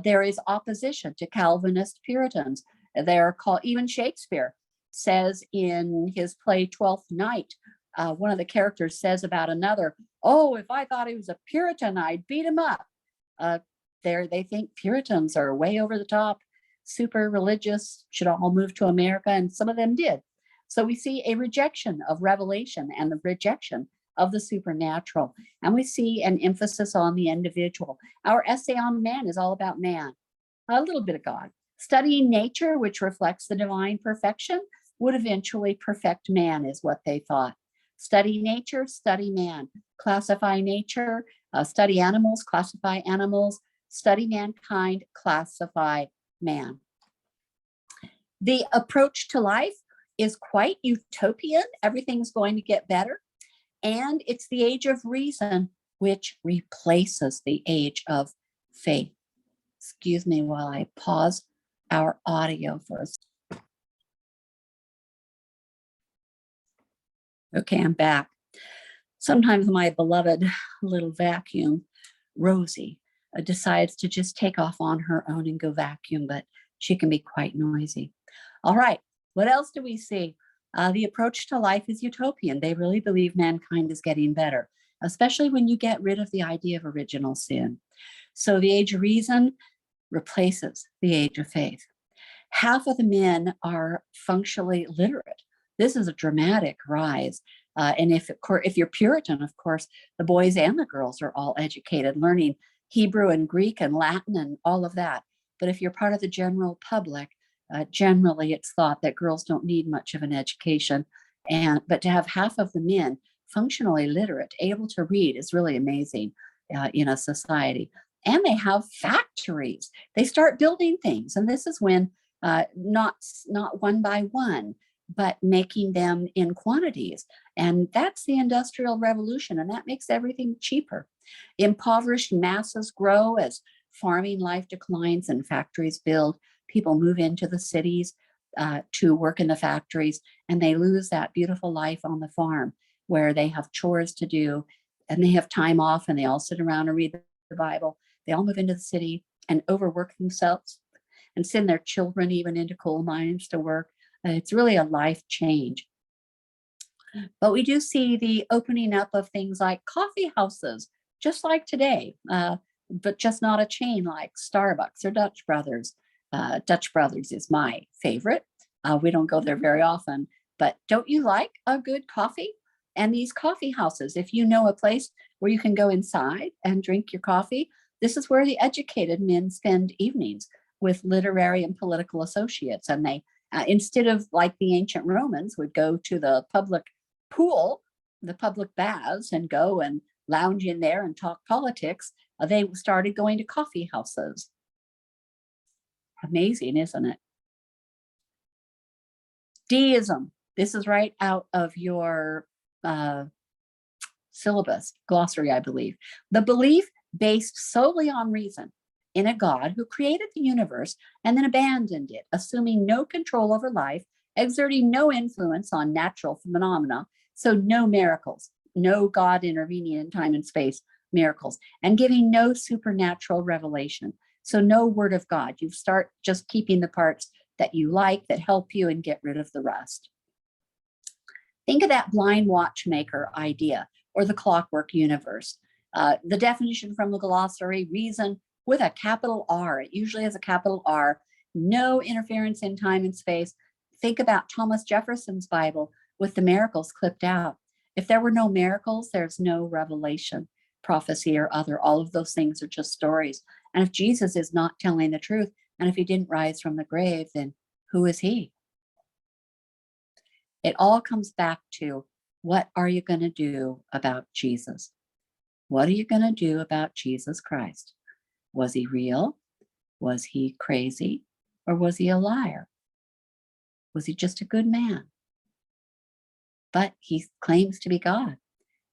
There is opposition to Calvinist Puritans. They're called, even Shakespeare says in his play Twelfth Night, one of the characters says about another, "Oh, if I thought he was a Puritan, I'd beat him up." They think Puritans are way over the top, super religious, should all move to America, and some of them did. So we see a rejection of revelation and the rejection of the supernatural. And we see an emphasis on the individual. Our essay on man is all about man, a little bit of God. Studying nature, which reflects the divine perfection, would eventually perfect man, is what they thought. Study nature, study man. Classify nature, study animals, classify animals. Study mankind, classify man. The approach to life is quite utopian. Everything's going to get better. And it's the age of reason, which replaces the age of faith. Excuse me while I pause our audio for a second. Okay, I'm back. Sometimes my beloved little vacuum, Rosie, decides to just take off on her own and go vacuum, but she can be quite noisy. All right, what else do we see? The approach to life is utopian. They really believe mankind is getting better, especially when you get rid of the idea of original sin. So the age of reason replaces the age of faith. Half of the men are functionally literate. This is a dramatic rise. And if you're Puritan, of course, the boys and the girls are all educated, learning Hebrew and Greek and Latin and all of that. But if you're part of the general public, generally it's thought that girls don't need much of an education. But to have half of the men functionally literate, able to read, is really amazing in a society. And they have factories. They start building things. And this is when not one by one, but making them in quantities. And that's the Industrial Revolution, and that makes everything cheaper. Impoverished masses grow as farming life declines and factories build. People move into the cities to work in the factories, and they lose that beautiful life on the farm where they have chores to do and they have time off, and they all sit around and read the Bible. They all move into the city and overwork themselves and send their children even into coal mines to work. It's really a life change. But we do see the opening up of things like coffee houses, just like today, but just not a chain like Starbucks or Dutch Brothers. Dutch Brothers is my favorite. We don't go there very often, but don't you like a good coffee? And these coffee houses, if you know a place where you can go inside and drink your coffee, this is where the educated men spend evenings with literary and political associates. And they, instead of like the ancient Romans, would go to the public pool, the public baths, and go and lounge in there and talk politics, they started going to coffee houses. Amazing, isn't it? Deism. This is right out of your syllabus, glossary, I believe. The belief based solely on reason in a God who created the universe and then abandoned it, assuming no control over life, exerting no influence on natural phenomena, so no miracles, no God intervening in time and space miracles, and giving no supernatural revelation. So no word of God. You start just keeping the parts that you like, that help you, and get rid of the rest. Think of that blind watchmaker idea or the clockwork universe. The definition from the glossary: reason with a capital R. It usually has a capital R. No interference in time and space. Think about Thomas Jefferson's Bible with the miracles clipped out. If there were no miracles, there's no revelation, prophecy, or other. All of those things are just stories. And if Jesus is not telling the truth, and if he didn't rise from the grave, then who is he? It all comes back to, what are you going to do about Jesus? What are you going to do about Jesus Christ? Was he real? Was he crazy? Or was he a liar? Was he just a good man? But he claims to be God.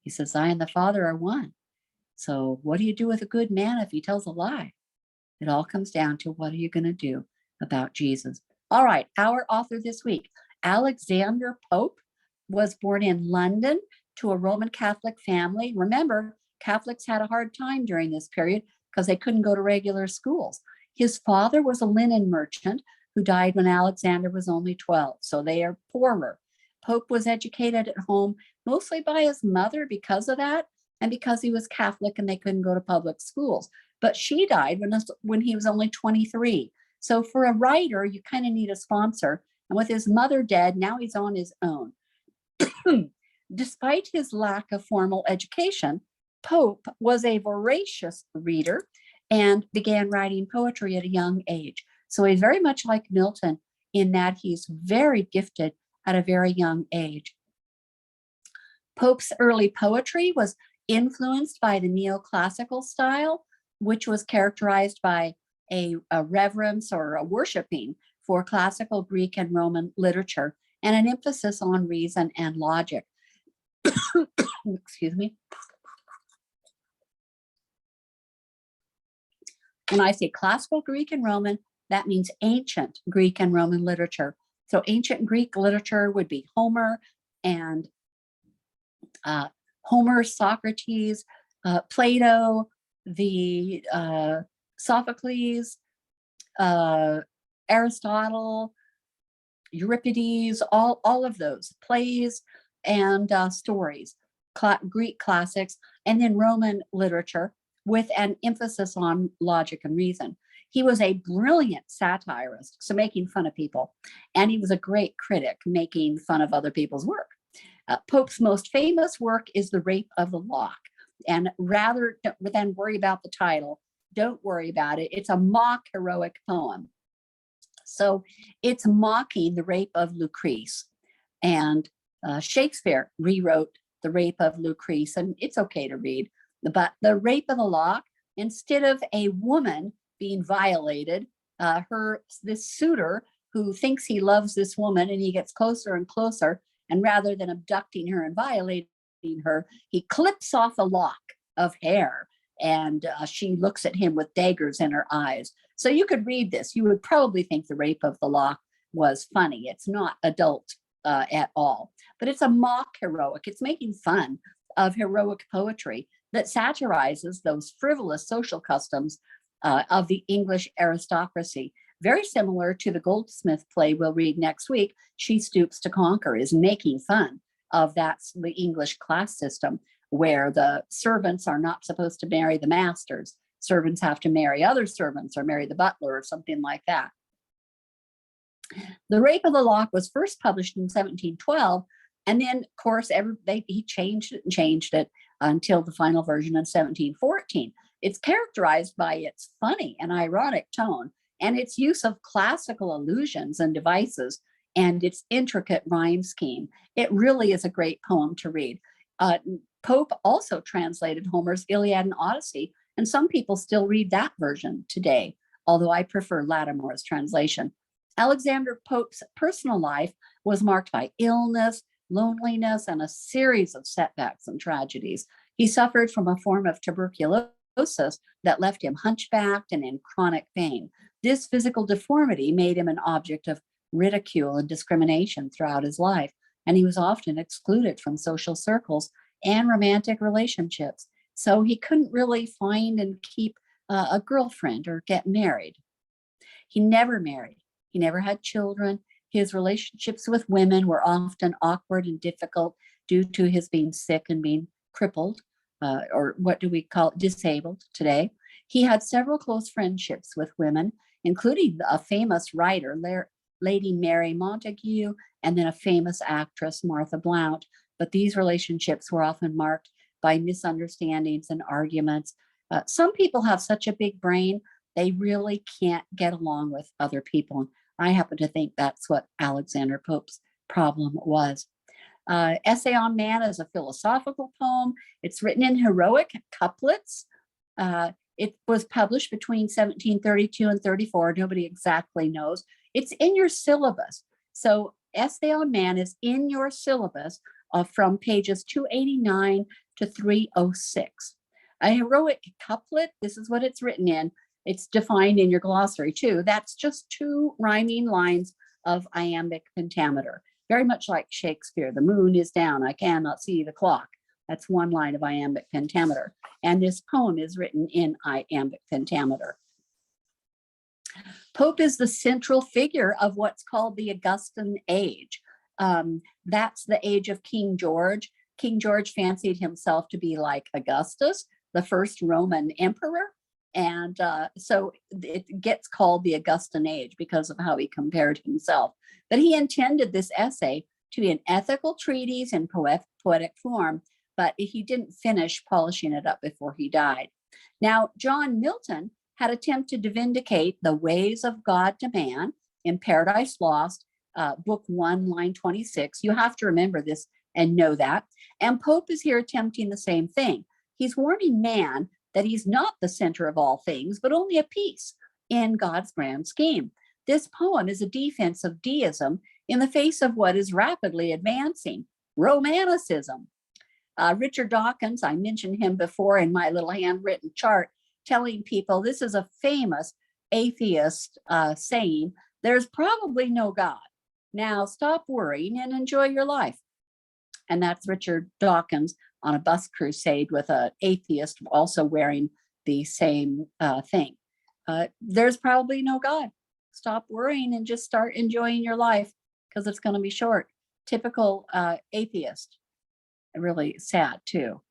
He says, I and the Father are one. So what do you do with a good man if he tells a lie? It all comes down to, what are you going to do about Jesus? All right, our author this week, Alexander Pope, was born in London to a Roman Catholic family. Remember, Catholics had a hard time during this period because they couldn't go to regular schools. His father was a linen merchant who died when Alexander was only 12, so they are poorer. Pope was educated at home mostly by his mother because of that, and because he was Catholic and they couldn't go to public schools. But she died when he was only 23. So for a writer, you kind of need a sponsor. And with his mother dead, now he's on his own. Despite his lack of formal education, Pope was a voracious reader and began writing poetry at a young age. So he's very much like Milton in that he's very gifted at a very young age. Pope's early poetry was influenced by the neoclassical style, which was characterized by a reverence or a worshiping for classical Greek and Roman literature, and an emphasis on reason and logic. Excuse me. When I say classical Greek and Roman, that means ancient Greek and Roman literature. So ancient Greek literature would be Homer and Socrates, Plato, the Sophocles, Aristotle, Euripides, all of those plays and stories, Greek classics, and then Roman literature with an emphasis on logic and reason. He was a brilliant satirist, so making fun of people, and he was a great critic, making fun of other people's work. Pope's most famous work is The Rape of the Lock. And rather than worry about the title, don't worry about it. It's a mock heroic poem. So it's mocking the rape of Lucrece. And Shakespeare rewrote The Rape of Lucrece, and it's okay to read. But The Rape of the Lock, instead of a woman being violated, this suitor who thinks he loves this woman, and he gets closer and closer, and rather than abducting her and violating her, he clips off a lock of hair, and she looks at him with daggers in her eyes. So you could read this. You would probably think The Rape of the Lock was funny. It's not adult at all, but it's a mock heroic. It's making fun of heroic poetry that satirizes those frivolous social customs of the English aristocracy. Very similar to the Goldsmith play we'll read next week, She Stoops to Conquer, is making fun of the English class system where the servants are not supposed to marry the masters. Servants have to marry other servants or marry the butler or something like that. The Rape of the Lock was first published in 1712, and then, of course, he changed it until the final version in 1714. It's characterized by its funny and ironic tone and its use of classical allusions and devices and its intricate rhyme scheme. It really is a great poem to read. Pope also translated Homer's Iliad and Odyssey, and some people still read that version today, although I prefer Lattimore's translation. Alexander Pope's personal life was marked by illness, loneliness, and a series of setbacks and tragedies. He suffered from a form of tuberculosis that left him hunchbacked and in chronic pain. This physical deformity made him an object of ridicule and discrimination throughout his life, and he was often excluded from social circles and romantic relationships. So he couldn't really find and keep a girlfriend or get married. He never married. He never had children. His relationships with women were often awkward and difficult due to his being sick and being crippled, or what do we call it, disabled today. He had several close friendships with women, including a famous writer, Lady Mary Montague, and then a famous actress, Martha Blount. But these relationships were often marked by misunderstandings and arguments. Some people have such a big brain, they really can't get along with other people. I happen to think that's what Alexander Pope's problem was. Essay on Man is a philosophical poem. It's written in heroic couplets. It was published between 1732 and 34. Nobody exactly knows. It's in your syllabus. So Essay on Man is in your syllabus from pages 289 to 306. A heroic couplet, this is what it's written in. It's defined in your glossary too. That's just 2 rhyming lines of iambic pentameter. Very much like Shakespeare, the moon is down, I cannot see the clock. That's 1 line of iambic pentameter. And this poem is written in iambic pentameter. Pope is the central figure of what's called the Augustan age. That's the age of King George. King George fancied himself to be like Augustus, the first Roman emperor. And so it gets called the Augustan age because of how he compared himself. But he intended this essay to be an ethical treatise in poetic form, but he didn't finish polishing it up before he died. Now, John Milton had attempted to vindicate the ways of God to man in Paradise Lost, book 1, line 26. You have to remember this and know that. And Pope is here attempting the same thing. He's warning man that he's not the center of all things, but only a piece in God's grand scheme. This poem is a defense of deism in the face of what is rapidly advancing, Romanticism. Richard Dawkins, I mentioned him before in my little handwritten chart, telling people this is a famous atheist saying, there's probably no God. Now stop worrying and enjoy your life. And that's Richard Dawkins on a bus crusade with an atheist also wearing the same thing. There's probably no God. Stop worrying and just start enjoying your life because it's going to be short. Typical atheist. Really sad too.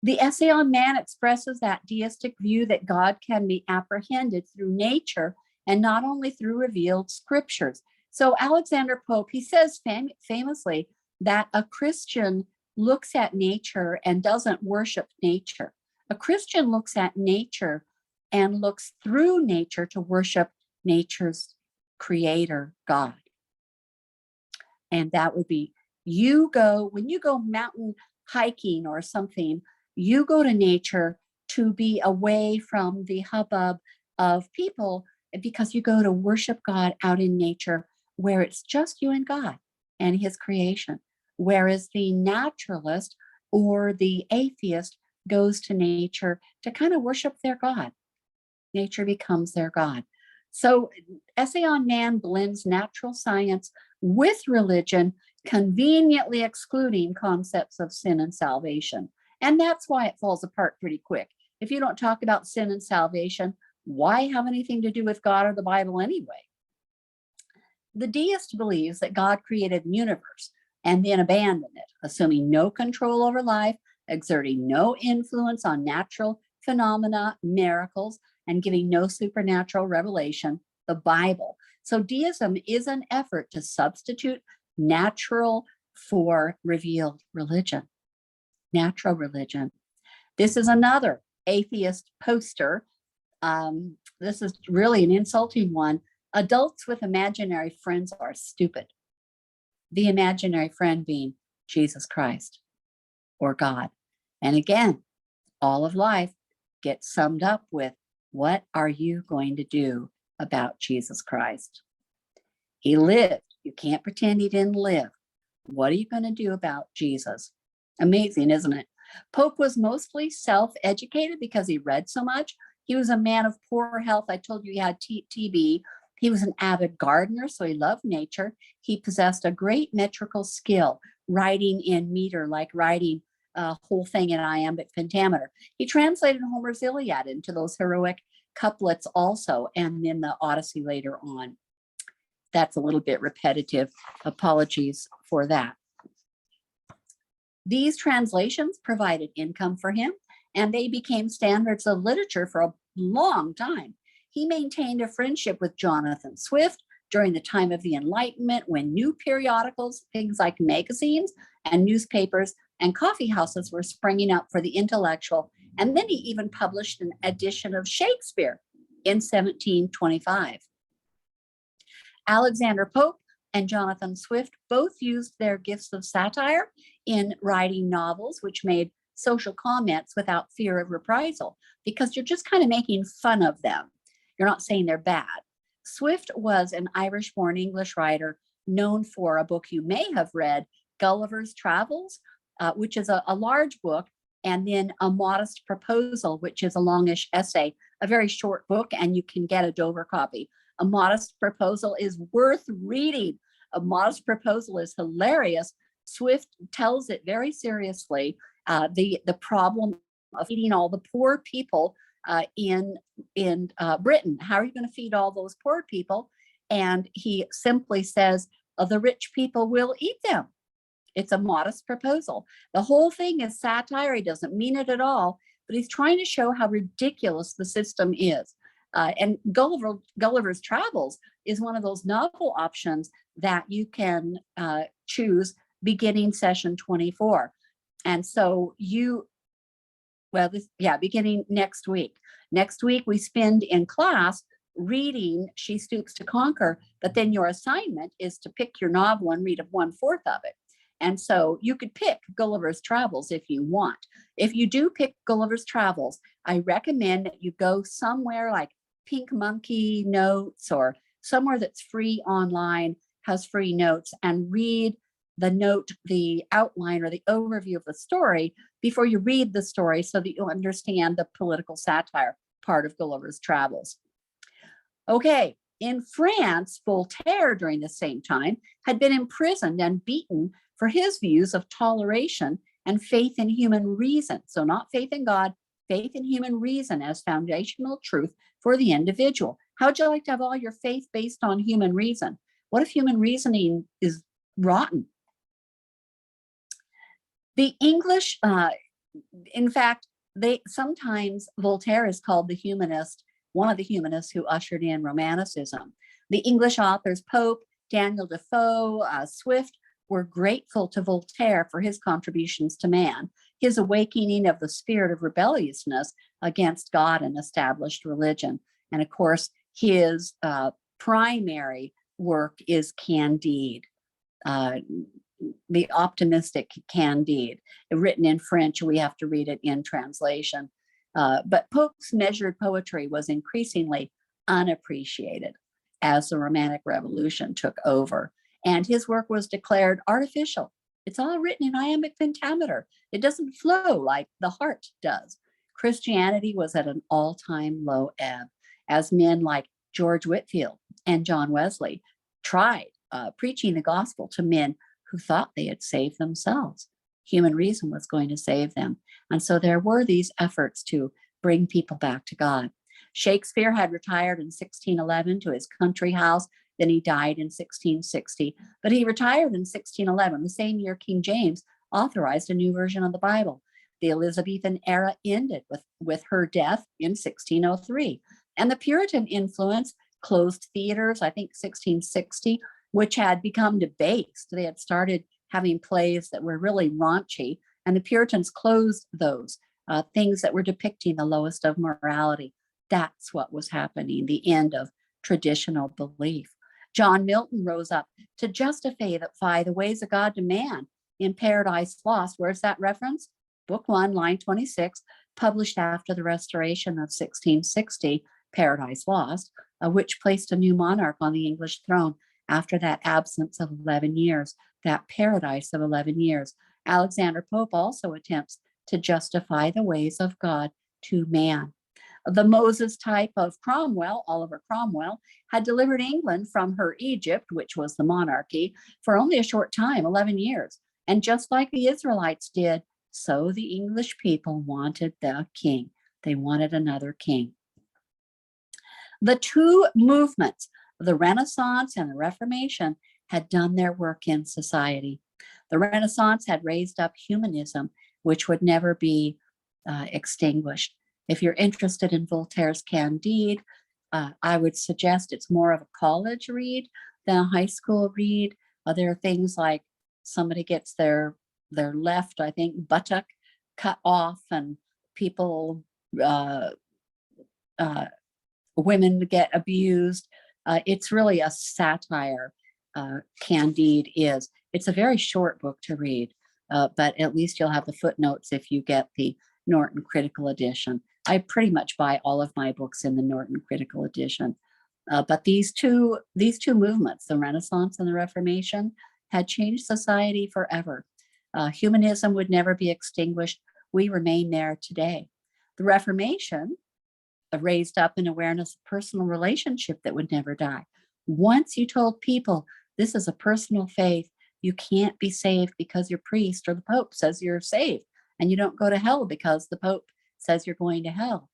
The Essay on Man expresses that deistic view that God can be apprehended through nature and not only through revealed scriptures. So Alexander Pope, he says famously that a Christian looks at nature and doesn't worship nature. A Christian looks at nature and looks through nature to worship nature's creator, God. And that would be, when you go mountain hiking or something, you go to nature to be away from the hubbub of people because you go to worship God out in nature where it's just you and God and his creation. Whereas the naturalist or the atheist goes to nature to kind of worship their God. Nature becomes their God. So Essay on Man blends natural science with religion, conveniently excluding concepts of sin and salvation. And that's why it falls apart pretty quick. If you don't talk about sin and salvation, why have anything to do with God or the Bible anyway? The deist believes that God created the universe and then abandoned it, assuming no control over life, exerting no influence on natural phenomena, miracles, and giving no supernatural revelation, the Bible. So deism is an effort to substitute natural for revealed religion, natural religion. This is another atheist poster. This is really an insulting one. Adults with imaginary friends are stupid. The imaginary friend being Jesus Christ or God. And again, all of life gets summed up with, what are you going to do about Jesus Christ? He lived. You can't pretend he didn't live. What are you going to do about Jesus? Amazing, isn't it? Pope was mostly self-educated because he read so much. He was a man of poor health. I told you he had TB. He was an avid gardener, so he loved nature. He possessed a great metrical skill, writing in meter, like writing whole thing in iambic pentameter. He translated Homer's Iliad into those heroic couplets also, and then the Odyssey later on. That's a little bit repetitive. Apologies for that. These translations provided income for him, and they became standards of literature for a long time. He maintained a friendship with Jonathan Swift during the time of the Enlightenment, when new periodicals, things like magazines and newspapers and coffee houses were springing up for the intellectual. And then he even published an edition of Shakespeare in 1725. Alexander Pope and Jonathan Swift both used their gifts of satire in writing novels, which made social comments without fear of reprisal, because you're just kind of making fun of them. You're not saying they're bad. Swift was an Irish-born English writer known for a book you may have read, Gulliver's Travels, which is a large book, and then A Modest Proposal, which is a longish essay, a very short book, and you can get a Dover copy. A Modest Proposal is worth reading. A Modest Proposal is hilarious. Swift tells it very seriously, the problem of feeding all the poor people in Britain. How are you going to feed all those poor people? And he simply says, the rich people will eat them. It's a modest proposal. The whole thing is satire. He doesn't mean it at all, but he's trying to show how ridiculous the system is. And Gulliver's Travels is one of those novel options that you can choose beginning session 24. And so beginning next week. Next week, we spend in class reading She Stoops to Conquer, but then your assignment is to pick your novel and read 1/4 of it. And so you could pick Gulliver's Travels if you want. If you do pick Gulliver's Travels, I recommend that you go somewhere like Pink Monkey Notes or somewhere that's free online, has free notes, and read the outline or the overview of the story before you read the story, so that you'll understand the political satire part of Gulliver's Travels. Okay, in France, Voltaire during the same time had been imprisoned and beaten for his views of toleration and faith in human reason. So not faith in God, faith in human reason as foundational truth for the individual. How'd you like to have all your faith based on human reason? What if human reasoning is rotten? The English, in fact, sometimes Voltaire is called the humanist, one of the humanists who ushered in Romanticism. The English authors Pope, Daniel Defoe, Swift were grateful to Voltaire for his contributions to man, his awakening of the spirit of rebelliousness against God and established religion. And of course, his primary work is Candide, the optimistic Candide, written in French. We have to read it in translation. But Pope's measured poetry was increasingly unappreciated as the Romantic Revolution took over, and his work was declared artificial. It's all written in iambic pentameter. It doesn't flow like the heart does. Christianity was at an all-time low ebb, as men like George Whitefield and John Wesley tried preaching the gospel to men who thought they had saved themselves. Human reason was going to save them. And so there were these efforts to bring people back to God. Shakespeare had retired in 1611 to his country house. Then he died in 1660. But he retired in 1611, the same year King James authorized a new version of the Bible. The Elizabethan era ended with her death in 1603. And the Puritan influence closed theaters, I think 1660, which had become debased. They had started having plays that were really raunchy, and the Puritans closed those, things that were depicting the lowest of morality. That's what was happening, the end of traditional belief. John Milton rose up to justify the ways of God to man in Paradise Lost. Where's that reference? Book 1, line 26, published after the restoration of 1660, Paradise Lost, which placed a new monarch on the English throne after that absence of 11 years, that paradise of 11 years. Alexander Pope also attempts to justify the ways of God to man. The Moses type of Cromwell, Oliver Cromwell, had delivered England from her Egypt, which was the monarchy, for only a short time, 11 years. And just like the Israelites did, So the English people wanted the king. They wanted another king. The two movements, the Renaissance and the Reformation, had done their work in society. The Renaissance had raised up humanism, which would never be extinguished. If you're interested in Voltaire's Candide, I would suggest it's more of a college read than a high school read. There are things like somebody gets their left, I think, buttock cut off, and people, women get abused. It's really a satire. Candide is. It's a very short book to read, but at least you'll have the footnotes if you get the Norton Critical Edition. I pretty much buy all of my books in the Norton Critical Edition. But these two movements, the Renaissance and the Reformation, had changed society forever. Humanism would never be extinguished. We remain there today. The Reformation raised up an awareness of personal relationship that would never die. Once you told people this is a personal faith, you can't be saved because your priest or the Pope says you're saved, and you don't go to hell because the Pope says you're going to hell.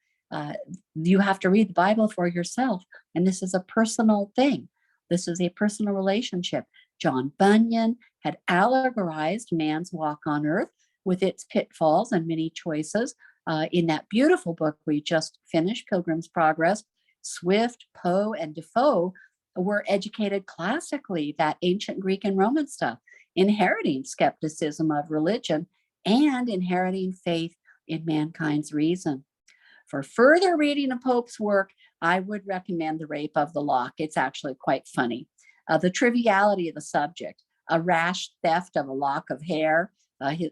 You have to read the Bible for yourself, and this is a personal thing. This is a personal relationship. John Bunyan had allegorized man's walk on earth with its pitfalls and many choices. In that beautiful book we just finished, Pilgrim's Progress, Swift, Poe, and Defoe were educated classically, that ancient Greek and Roman stuff, inheriting skepticism of religion and inheriting faith in mankind's reason. For further reading of Pope's work, I would recommend The Rape of the Lock. It's actually quite funny. The triviality of the subject, a rash theft of a lock of hair,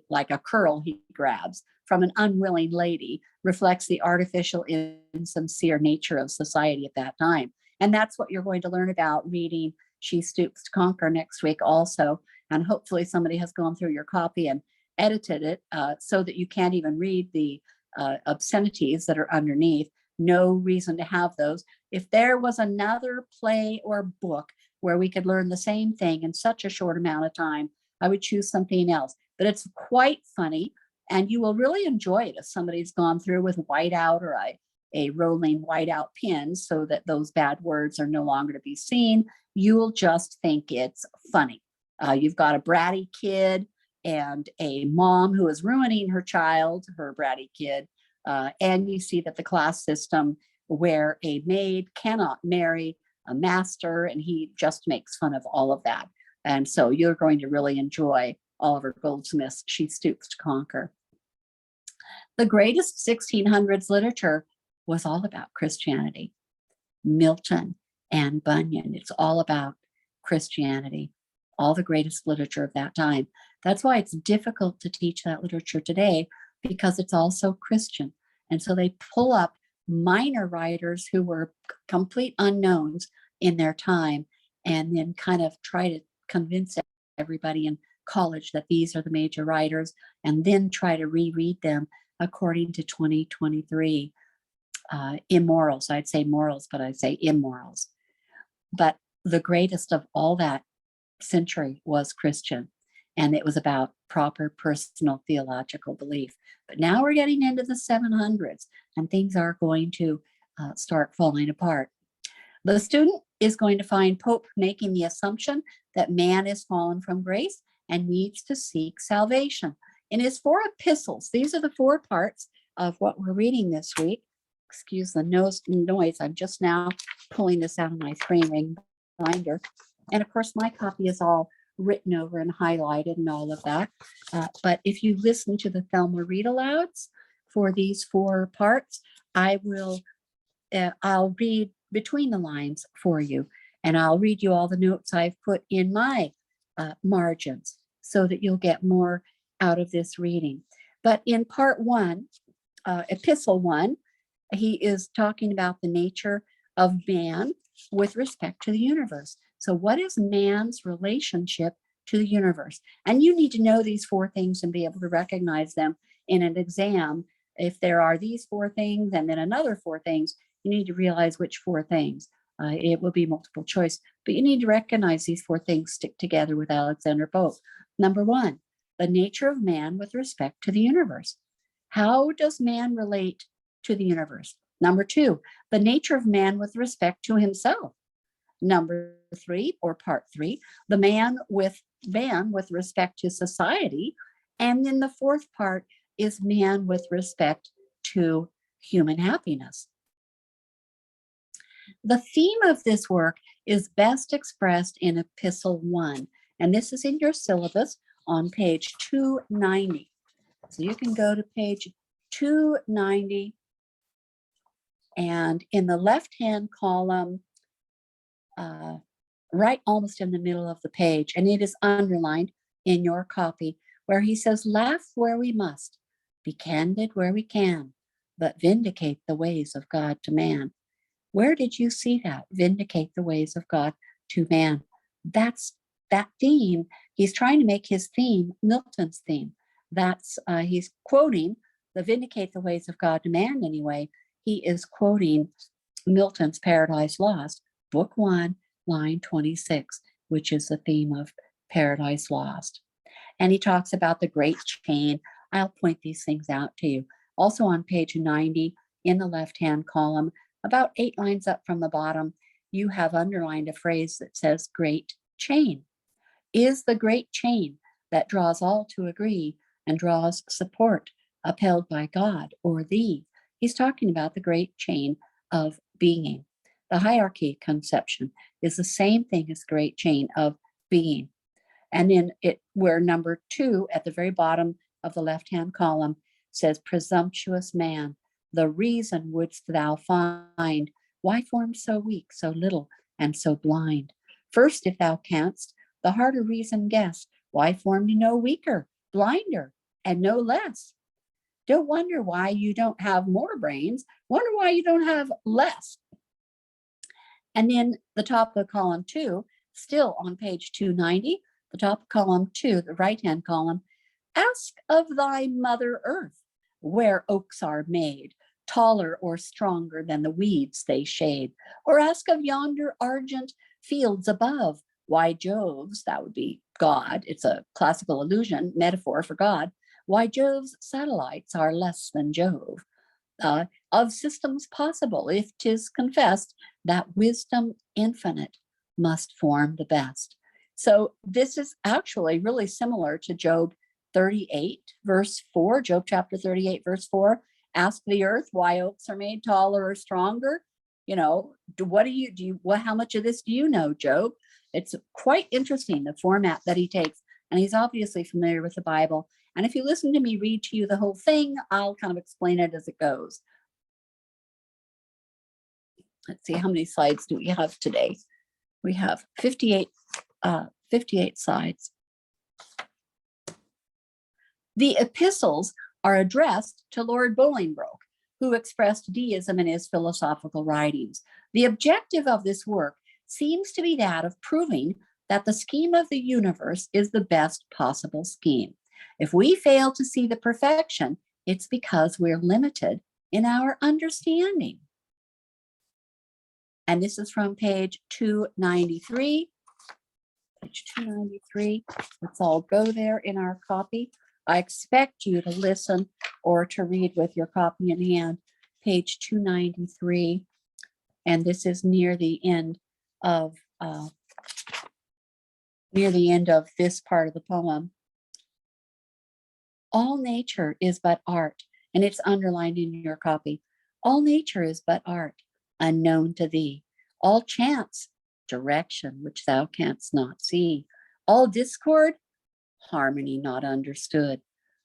like a curl he grabs from an unwilling lady, reflects the artificial, insincere nature of society at that time. And that's what you're going to learn about reading She Stoops to Conquer next week also. And hopefully somebody has gone through your copy and edited it so that you can't even read the obscenities that are underneath. No reason to have those. If there was another play or book where we could learn the same thing in such a short amount of time, I would choose something else. But it's quite funny, and you will really enjoy it if somebody's gone through with whiteout or a rolling whiteout pin so that those bad words are no longer to be seen. You'll just think it's funny. You've got a bratty kid and a mom who is ruining her child, her bratty kid, and you see that the class system where a maid cannot marry a master, and he just makes fun of all of that. And so you're going to really enjoy Oliver Goldsmith's She Stoops to Conquer. The greatest 1600s literature was all about Christianity. Milton and Bunyan, it's all about Christianity, all the greatest literature of that time. That's why it's difficult to teach that literature today, because it's also Christian. And so they pull up minor writers who were complete unknowns in their time and then kind of try to convince everybody in college that these are the major writers, and then try to reread them according to 2023 immorals. I'd say morals, but I'd say immorals. But the greatest of all that century was Christian, and it was about proper personal theological belief. But now we're getting into the 700s, and things are going to start falling apart. The student is going to find Pope making the assumption that man is fallen from grace and needs to seek salvation. In his 4 epistles, these are the 4 parts of what we're reading this week. Excuse the noise. I'm just now pulling this out of my 3-ring binder. And of course, my copy is all written over and highlighted and all of that. But if you listen to the Thelma read alouds for these 4 parts, I'll read between the lines for you, and I'll read you all the notes I've put in my margins so that you'll get more out of this reading. But in part 1, epistle 1, he is talking about the nature of man with respect to the universe. So what is man's relationship to the universe? And you need to know these 4 things and be able to recognize them in an exam. If there are these 4 things and then another 4 things, you need to realize which 4 things. It will be multiple choice, but you need to recognize these 4 things stick together with Alexander Pope. Number 1, the nature of man with respect to the universe. How does man relate to the universe? Number 2, the nature of man with respect to himself. Number 3, or part 3, the man with respect to society. And then the 4th part is man with respect to human happiness. The theme of this work is best expressed in Epistle 1, and this is in your syllabus on page 290. So you can go to page 290, and in the left-hand column, right almost in the middle of the page, and it is underlined in your copy, where he says, laugh where we must, be candid where we can, but vindicate the ways of God to man. Where did you see that? Vindicate the ways of God to man. That's that theme. He's trying to make his theme Milton's theme. That's he's quoting the vindicate the ways of God to man anyway. He is quoting Milton's Paradise Lost, book 1, line 26, which is the theme of Paradise Lost. And he talks about the great chain. I'll point these things out to you. Also on page 90, in the left-hand column, about 8 lines up from the bottom, you have underlined a phrase that says great chain. Is the great chain that draws all to agree and draws support upheld by God or thee? He's talking about the great chain of being. The hierarchy conception is the same thing as great chain of being. And in it, where number 2 at the very bottom of the left-hand column says, presumptuous man, the reason wouldst thou find, why formed so weak, so little, and so blind? First, if thou canst, the harder reason guess, why formed no weaker, blinder, and no less? Don't wonder why you don't have more brains, wonder why you don't have less. And then the top of column 2, still on page 290, the top of column 2, the right-hand column, ask of thy mother earth, where oaks are made, taller or stronger than the weeds they shade, or ask of yonder argent fields above, why Jove's, that would be God, it's a classical allusion, metaphor for God, why Jove's satellites are less than Jove. Of systems possible, if 'tis confessed that wisdom infinite must form the best. So this is actually really similar to Job 38, verse 4, Job chapter 38, verse 4. Ask the earth why oaks are made taller or stronger. You know, how much of this do you know, Job? It's quite interesting, the format that he takes. And he's obviously familiar with the Bible. And if you listen to me read to you the whole thing, I'll kind of explain it as it goes. Let's see, how many slides do we have today? We have 58 slides. The epistles are addressed to Lord Bolingbroke, who expressed deism in his philosophical writings. The objective of this work seems to be that of proving that the scheme of the universe is the best possible scheme. If we fail to see the perfection, it's because we're limited in our understanding. And this is from page 293. Page 293. Let's all go there in our copy. I expect you to listen or to read with your copy in hand. Page 293. And this is near the end of this part of the poem. All nature is but art, and it's underlined in your copy. All nature is but art, unknown to thee. All chance, direction which thou canst not see. All discord, harmony not understood.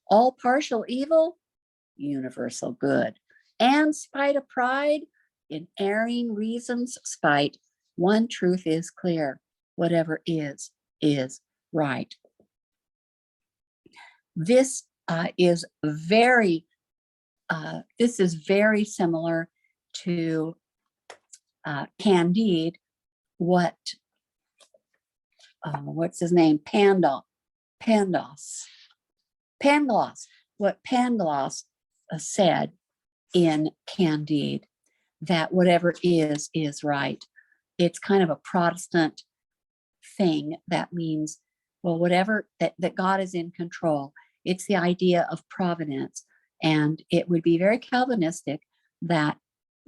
All partial evil, universal good. And spite of pride, in erring reason's spite, one truth is clear: whatever is right. This is very similar to Candide. What's his name? Pangloss. What Pangloss said in Candide, that whatever is right. It's kind of a Protestant thing that means Well, whatever, that God is in control. It's the idea of providence. And it would be very Calvinistic that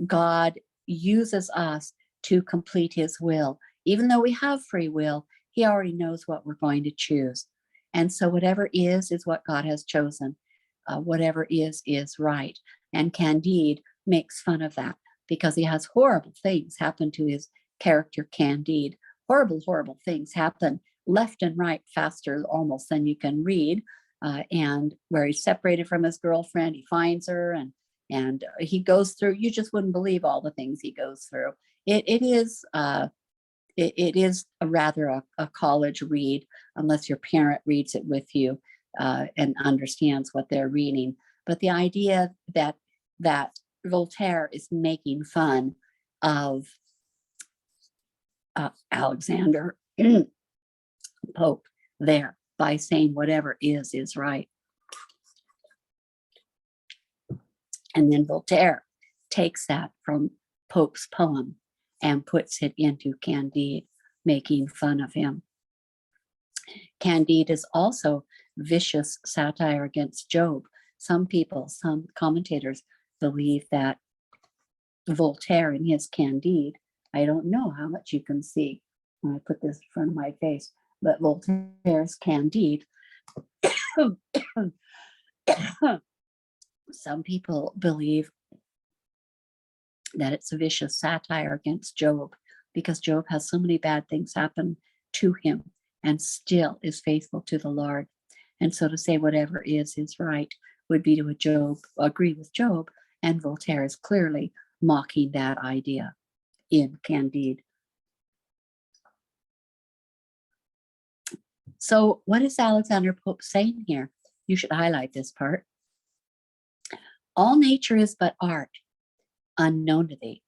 God uses us to complete his will. Even though we have free will, he already knows what we're going to choose. And so whatever is what God has chosen. Whatever is right. And Candide makes fun of that because he has horrible things happen to his character, Candide. Horrible, horrible things happen left and right faster almost than you can read. And where he's separated from his girlfriend, he finds her and he goes through, you just wouldn't believe all the things he goes through. It is a rather a college read, unless your parent reads it with you and understands what they're reading. But the idea that Voltaire is making fun of Alexander Pope there by saying whatever is right. And then Voltaire takes that from Pope's poem and puts it into Candide, making fun of him. Candide is also vicious satire against Job. Some people, some commentators believe that Voltaire in his Candide, I don't know how much you can see when I put this in front of my face, but Voltaire's Candide, some people believe that it's a vicious satire against Job because Job has so many bad things happen to him and still is faithful to the Lord. And so to say whatever is right would be to agree with Job, and Voltaire is clearly mocking that idea in Candide. So what is Alexander Pope saying here? You should highlight this part. All nature is but art, unknown to thee.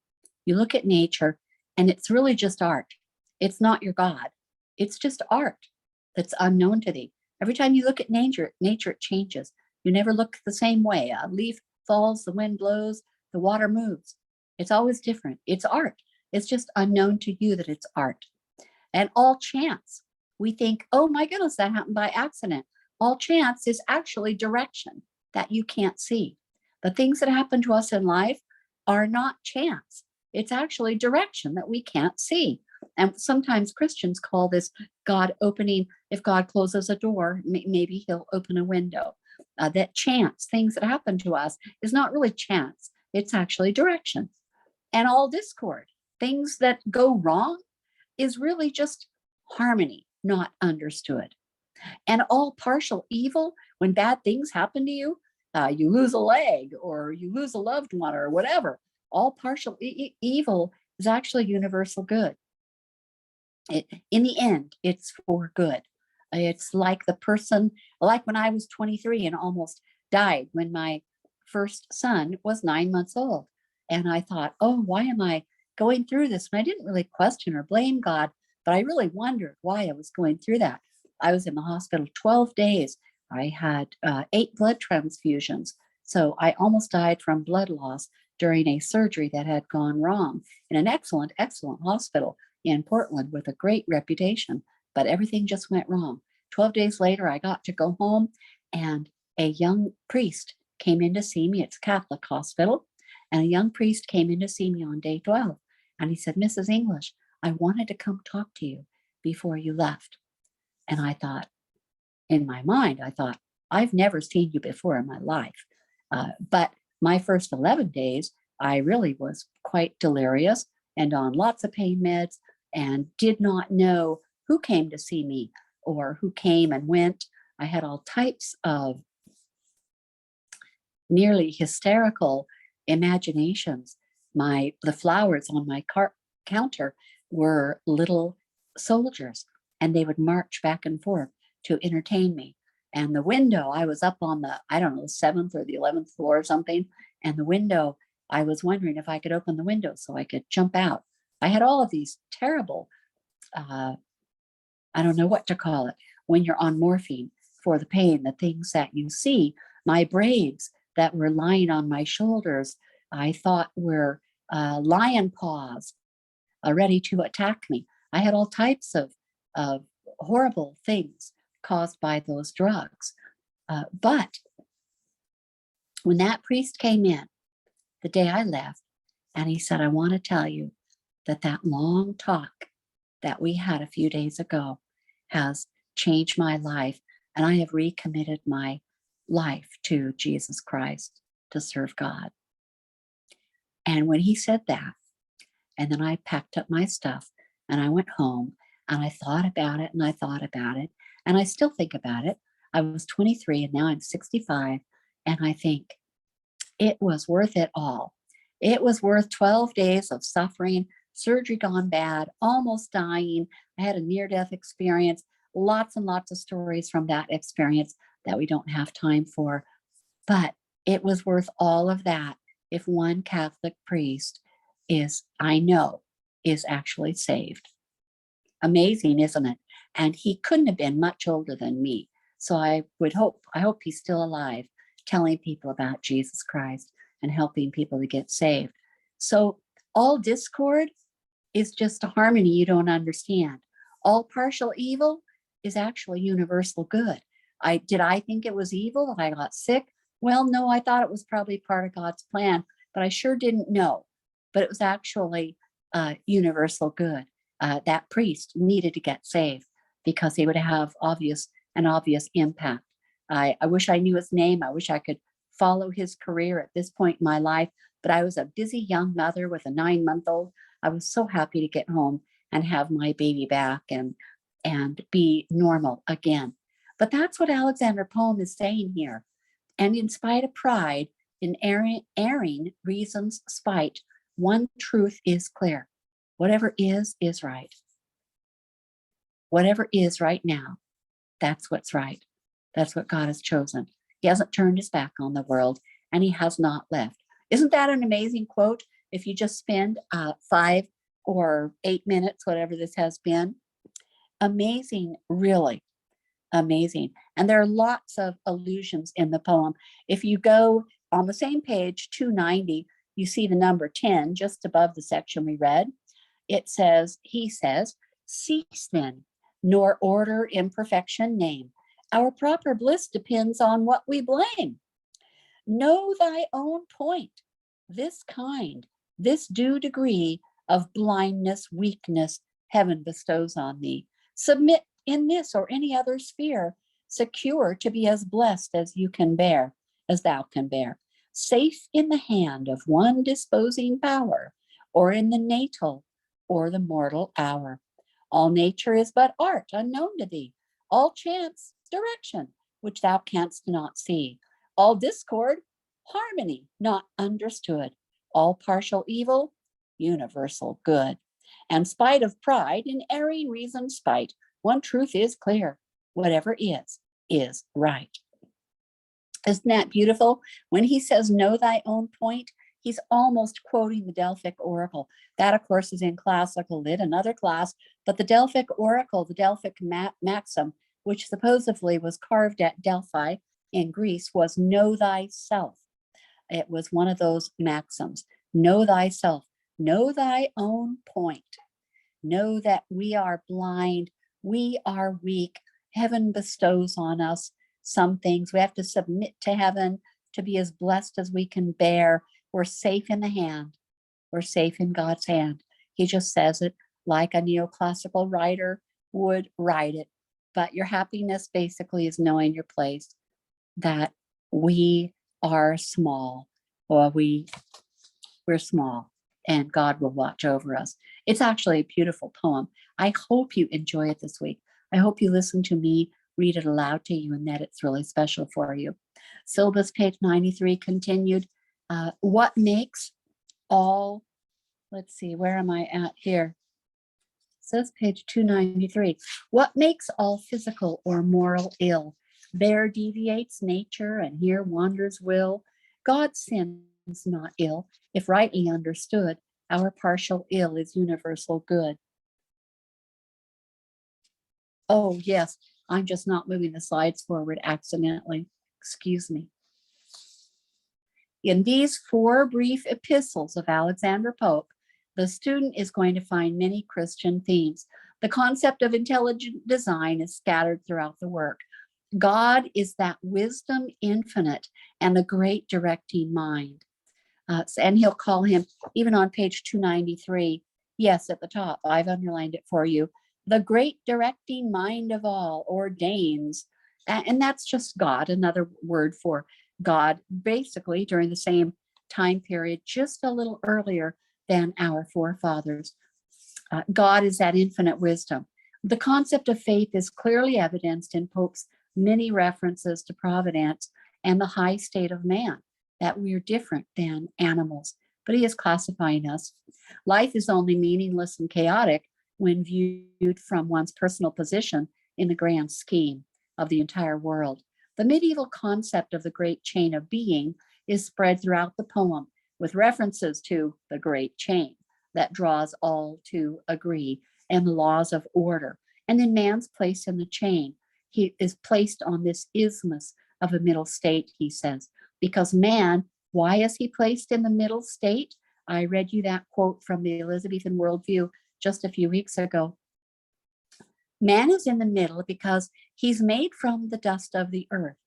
You look at nature and it's really just art. It's not your God. It's just art that's unknown to thee. Every time you look at nature it changes. You never look the same way. A leaf falls, the wind blows, the water moves. It's always different. It's art. It's just unknown to you that it's art. And all chance, we think, oh my goodness, that happened by accident. All chance is actually direction that you can't see. But things that happen to us in life are not chance. It's actually direction that we can't see. And sometimes Christians call this God opening. If God closes a door, maybe he'll open a window. That chance, things that happen to us, is not really chance. It's actually direction. And all discord, things that go wrong, is really just harmony, not understood. And all partial evil, when bad things happen to you, you lose a leg or you lose a loved one or whatever, all partial evil is actually universal good. In the end, it's for good. It's like like when I was 23 and almost died when my first son was 9 months old. And I thought, oh, why am I going through this? And I didn't really question or blame God, but I really wondered why I was going through that. I was in the hospital 12 days. I had 8 blood transfusions. So I almost died from blood loss during a surgery that had gone wrong in an excellent, excellent hospital in Portland with a great reputation, but everything just went wrong. 12 days later, I got to go home and a young priest came in to see me. It's a Catholic hospital. And a young priest came in to see me on day 12. And he said, Mrs. English, I wanted to come talk to you before you left. And I thought, in my mind, I've never seen you before in my life. But my first 11 days, I really was quite delirious and on lots of pain meds and did not know who came to see me or who came and went. I had all types of nearly hysterical imaginations. The flowers on my counter were little soldiers, and they would march back and forth to entertain me. And the window, I was up on the, I don't know, the 7th or the 11th floor or something. And the window, I was wondering if I could open the window so I could jump out. I had all of these terrible, I don't know what to call it, when you're on morphine for the pain, the things that you see. My braids that were lying on my shoulders, I thought were lion paws ready to attack me. I had all types of horrible things caused by those drugs. But when that priest came in the day I left, and he said, I want to tell you that that long talk that we had a few days ago has changed my life, and I have recommitted my life to Jesus Christ to serve God. And when he said that, and then I packed up my stuff and I went home and I thought about it and I thought about it, and I still think about it. I was 23 and now I'm 65, and I think it was worth it all. It was worth 12 days of suffering, surgery gone bad, almost dying. I had a near-death experience, lots and lots of stories from that experience that we don't have time for. But it was worth all of that if one Catholic priest I know, is actually saved. Amazing, isn't it? And he couldn't have been much older than me. So I hope he's still alive, telling people about Jesus Christ and helping people to get saved. So all discord is just a harmony you don't understand. All partial evil is actually universal good. Did I think it was evil that I got sick? Well, no, I thought it was probably part of God's plan, but I sure didn't know. But it was actually universal good. That priest needed to get saved because he would have an obvious impact. I wish I knew his name. I wish I could follow his career at this point in my life, but I was a busy young mother with a 9-month-old. I was so happy to get home and have my baby back and be normal again. But that's what Alexander Pope is saying here. And in spite of pride, in erring reason's spite, one truth is clear. Whatever is right. Whatever is right now, that's what's right. That's what God has chosen. He hasn't turned his back on the world, and he has not left. Isn't that an amazing quote? If you just spend 5 or 8 minutes, whatever this has been. Amazing, really amazing. And there are lots of allusions in the poem. If you go on the same page, 290, you see the number 10 just above the section we read. He says, cease then, nor order imperfection name. Our proper bliss depends on what we blame. Know thy own point, this kind, this due degree of blindness, weakness, heaven bestows on thee. Submit in this or any other sphere, secure to be as blessed as thou can bear. Safe in the hand of one disposing power, or in the natal or the mortal hour. All nature is but art unknown to thee, all chance direction, which thou canst not see, all discord harmony not understood, all partial evil universal good. And spite of pride in erring reason spite, one truth is clear, whatever is right. Isn't that beautiful? When he says, know thy own point, he's almost quoting the Delphic Oracle. That, of course, is in classical lit, another class, but the Delphic Oracle, the Delphic maxim, which supposedly was carved at Delphi in Greece, was know thyself. It was one of those maxims. Know thyself. Know thy own point. Know that we are blind. We are weak. Heaven bestows on us some things. We have to submit to heaven to be as blessed as we can bear. We're safe in the hand. We're safe in God's hand. He just says it like a neoclassical writer would write it. But your happiness basically is knowing your place, that we are small, or we're small, and God will watch over us. It's actually a beautiful poem. I hope you enjoy it this week. I hope you listen to me read it aloud to you and that it's really special for you. Syllabus page 93 continued. What makes all, let's see, where am I at here? It says page 293. What makes all physical or moral ill? There deviates nature and here wanders will. God sins not ill, if rightly understood. Our partial ill is universal good. Oh, yes, I'm just not moving the slides forward accidentally. Excuse me. In these 4 brief epistles of Alexander Pope, the student is going to find many Christian themes, The concept of intelligent design is scattered throughout the work. God is that wisdom infinite and the great directing mind. And he'll call him, even on page 293, yes, at the top, I've underlined it for you, the great directing mind of all ordains. And that's just God, another word for God, basically during the same time period, just a little earlier than our forefathers. God is that infinite wisdom. The concept of faith is clearly evidenced in Pope's many references to providence and the high state of man, that we are different than animals, but he is classifying us. Life is only meaningless and chaotic when viewed from one's personal position in the grand scheme of the entire world. The medieval concept of the great chain of being is spread throughout the poem with references to the great chain that draws all to agree and the laws of order. And then man's place in the chain. He is placed on this isthmus of a middle state, he says, because man, why is he placed in the middle state? I read you that quote from the Elizabethan worldview just a few weeks ago. Man is in the middle because he's made from the dust of the earth,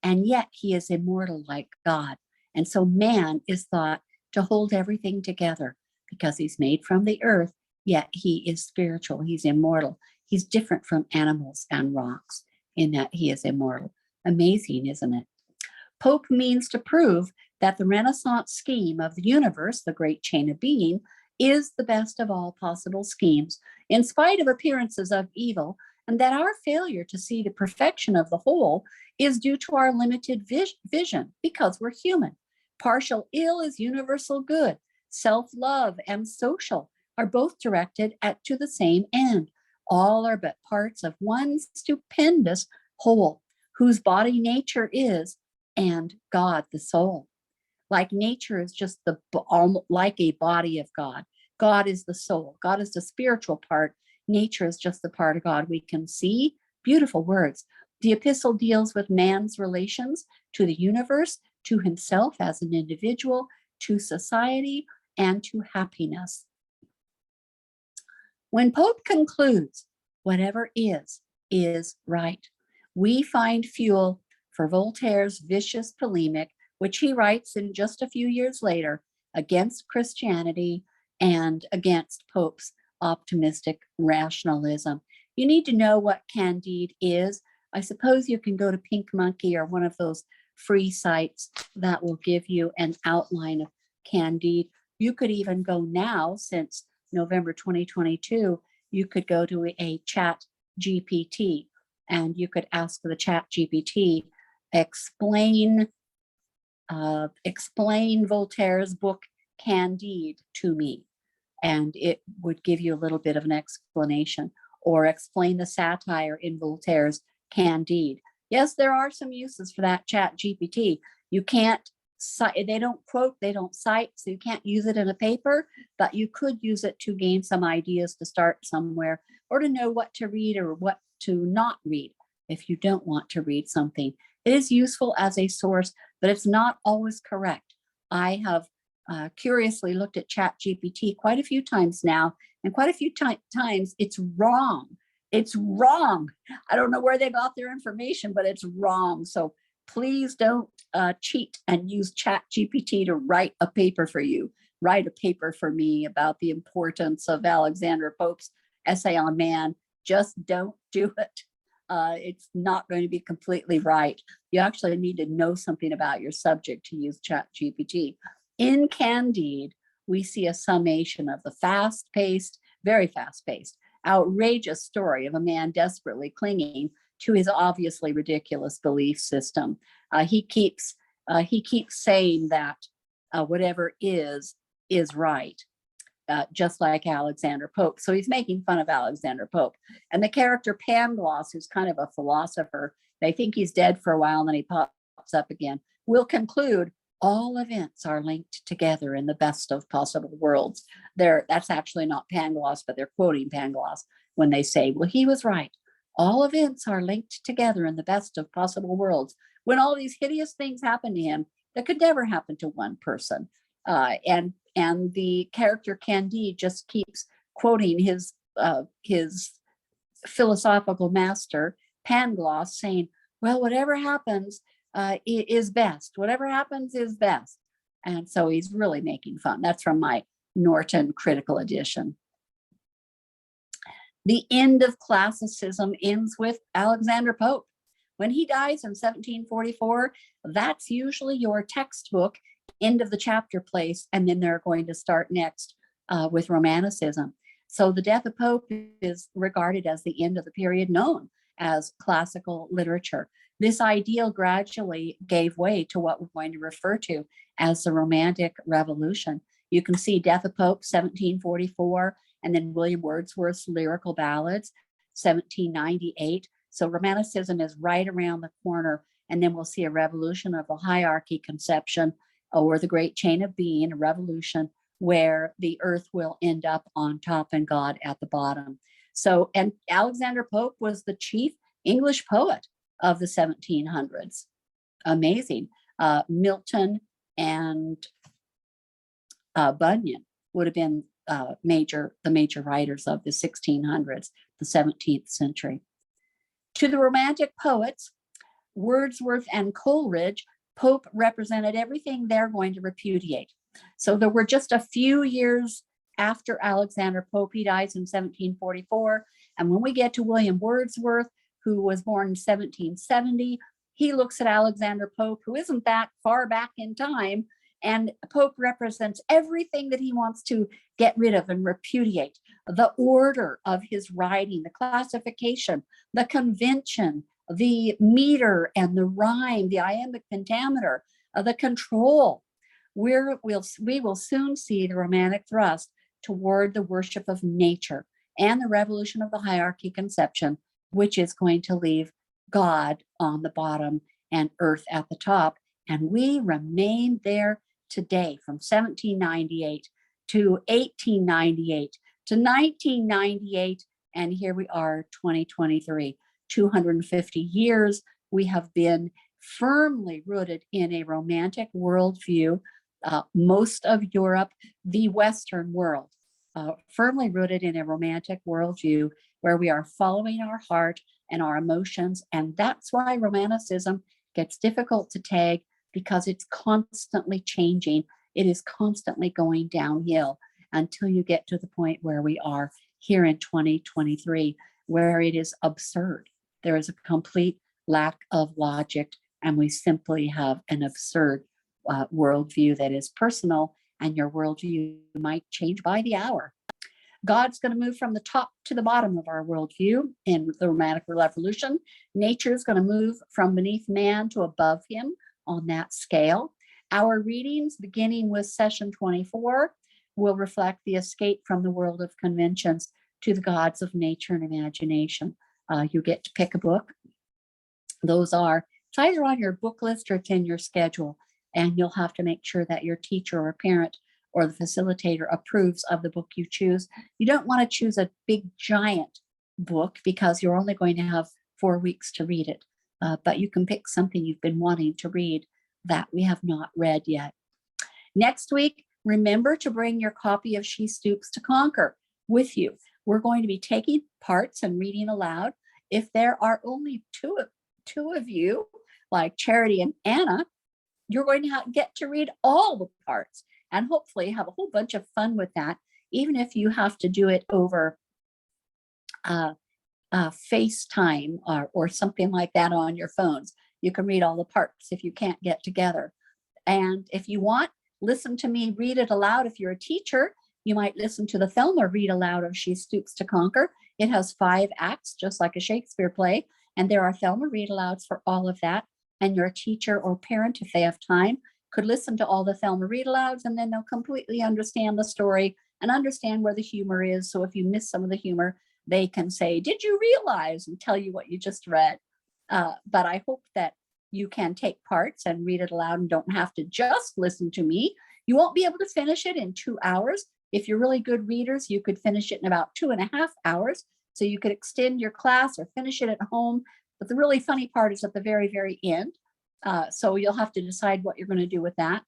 and yet he is immortal like God. And so man is thought to hold everything together because he's made from the earth, yet he is spiritual, he's immortal. He's different from animals and rocks in that he is immortal. Amazing, isn't it? Pope means to prove that the Renaissance scheme of the universe, the great chain of being, is the best of all possible schemes, in spite of appearances of evil, and that our failure to see the perfection of the whole is due to our limited vision because we're human. Partial ill is universal good. Self-love and social are both directed to the same end. All are but parts of one stupendous whole, whose body nature is, and God the soul. Like nature is just like a body of God. God is the soul. God is the spiritual part. Nature is just the part of God we can see. Beautiful words. The epistle deals with man's relations to the universe, to himself as an individual, to society, and to happiness. When Pope concludes, whatever is right, we find fuel for Voltaire's vicious polemic, which he writes in just a few years later against Christianity and against Pope's optimistic rationalism. You need to know what Candide is. I suppose you can go to Pink Monkey or one of those free sites that will give you an outline of Candide. You could even go now, since November 2022, you could go to a chat GPT and you could ask the chat GPT, explain Voltaire's book Candide to me, and it would give you a little bit of an explanation, or explain the satire in Voltaire's Candide. Yes, there are some uses for that chat GPT. You can't cite, they don't quote, they don't cite, so you can't use it in a paper, but you could use it to gain some ideas to start somewhere, or to know what to read or what to not read if you don't want to read something. It is useful as a source, but it's not always correct. I have curiously looked at ChatGPT quite a few times now, and quite a few times it's wrong. It's wrong. I don't know where they got their information, but it's wrong. So please don't cheat and use ChatGPT to write a paper for you. Write a paper for me about the importance of Alexander Pope's essay on man. Just don't do it. It's not going to be completely right. You actually need to know something about your subject to use ChatGPT. In Candide, we see a summation of the fast-paced, very fast-paced, outrageous story of a man desperately clinging to his obviously ridiculous belief system. He keeps saying that whatever is right. Just like Alexander Pope. So he's making fun of Alexander Pope. And the character Pangloss, who's kind of a philosopher, they think he's dead for a while and then he pops up again, will conclude all events are linked together in the best of possible worlds. That's actually not Pangloss, but they're quoting Pangloss when they say, well, he was right. All events are linked together in the best of possible worlds. When all these hideous things happen to him, that could never happen to one person. And the character Candide just keeps quoting his philosophical master, Pangloss, saying, well, whatever happens is best. Whatever happens is best. And so he's really making fun. That's from my Norton Critical Edition. The end of classicism ends with Alexander Pope. When he dies in 1744, that's usually your textbook, end of the chapter place, and then they're going to start next with Romanticism. So the death of Pope is regarded as the end of the period known as classical literature. This ideal gradually gave way to what we're going to refer to as the Romantic Revolution. You can see death of Pope, 1744, and then William Wordsworth's Lyrical Ballads, 1798. So Romanticism is right around the corner, and then we'll see a revolution of the hierarchy conception, or the great chain of being, a revolution where the earth will end up on top and God at the bottom. So, and Alexander Pope was the chief English poet of the 1700s. Amazing. Milton and Bunyan would have been the major writers of the 1600s, the 17th century. To the Romantic poets, Wordsworth and Coleridge, Pope represented everything they're going to repudiate. So there were just a few years after Alexander Pope. He dies in 1744. And when we get to William Wordsworth, who was born in 1770, he looks at Alexander Pope, who isn't that far back in time, and Pope represents everything that he wants to get rid of and repudiate. The order of his writing, the classification, the convention, the meter and the rhyme, the iambic pentameter, the control. We will soon see the Romantic thrust toward the worship of nature and the revolution of the hierarchy conception, which is going to leave God on the bottom and earth at the top. And we remain there today, from 1798 to 1898 to 1998. And here we are, 2023, 250 years. We have been firmly rooted in a Romantic worldview. Most of Europe, the Western world, firmly rooted in a Romantic worldview where we are following our heart and our emotions. And that's why Romanticism gets difficult to tag, because it's constantly changing. It is constantly going downhill until you get to the point where we are here in 2023, where it is absurd. There is a complete lack of logic, and we simply have an absurd worldview that is personal, and your worldview might change by the hour. God's going to move from the top to the bottom of our worldview in the Romantic Revolution. Nature is going to move from beneath man to above him on that scale. Our readings, beginning with session 24, will reflect the escape from the world of conventions to the gods of nature and imagination. You get to pick a book. It's either on your book list or it's in your schedule, and you'll have to make sure that your teacher or parent or the facilitator approves of the book you choose. You don't want to choose a big giant book because you're only going to have 4 weeks to read it. But you can pick something you've been wanting to read that we have not read yet. Next week, remember to bring your copy of She Stoops to Conquer with you. We're going to be taking parts and reading aloud. If there are only two of you, like Charity and Anna, you're going to get to read all the parts and hopefully have a whole bunch of fun with that, even if you have to do it over FaceTime or something like that on your phones. You can read all the parts if you can't get together. And if you want, listen to me read it aloud. If you're a teacher, you might listen to the Thelma read aloud of She Stoops to Conquer. It has 5 acts, just like a Shakespeare play, and there are Thelma read alouds for all of that. And your teacher or parent, if they have time, could listen to all the Thelma read alouds, and then they'll completely understand the story and understand where the humor is. So if you miss some of the humor, they can say, "Did you realize?" and tell you what you just read. But I hope that you can take parts and read it aloud and don't have to just listen to me. You won't be able to finish it in 2 hours. If you're really good readers, you could finish it in about 2.5 hours. So you could extend your class or finish it at home. But the really funny part is at the very, very end. So you'll have to decide what you're going to do with that.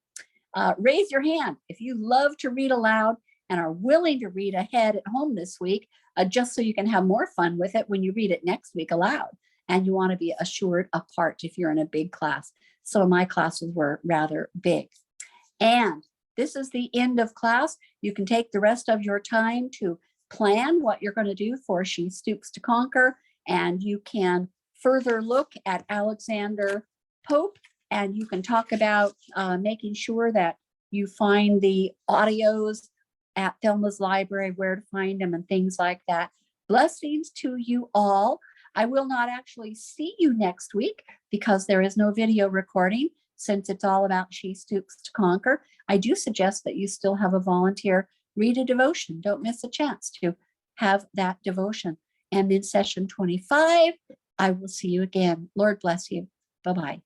Raise your hand if you love to read aloud and are willing to read ahead at home this week, just so you can have more fun with it when you read it next week aloud. And you want to be assured apart if you're in a big class. So my classes were rather big. And this is the end of class. You can take the rest of your time to plan what you're going to do for She Stoops to Conquer. And you can further look at Alexander Pope, and you can talk about making sure that you find the audios at Thelma's library, where to find them and things like that. Blessings to you all. I will not actually see you next week because there is no video recording, since it's all about She Stoops to Conquer. I do suggest that you still have a volunteer read a devotion. Don't miss a chance to have that devotion. And in session 25, I will see you again. Lord bless you. Bye-bye.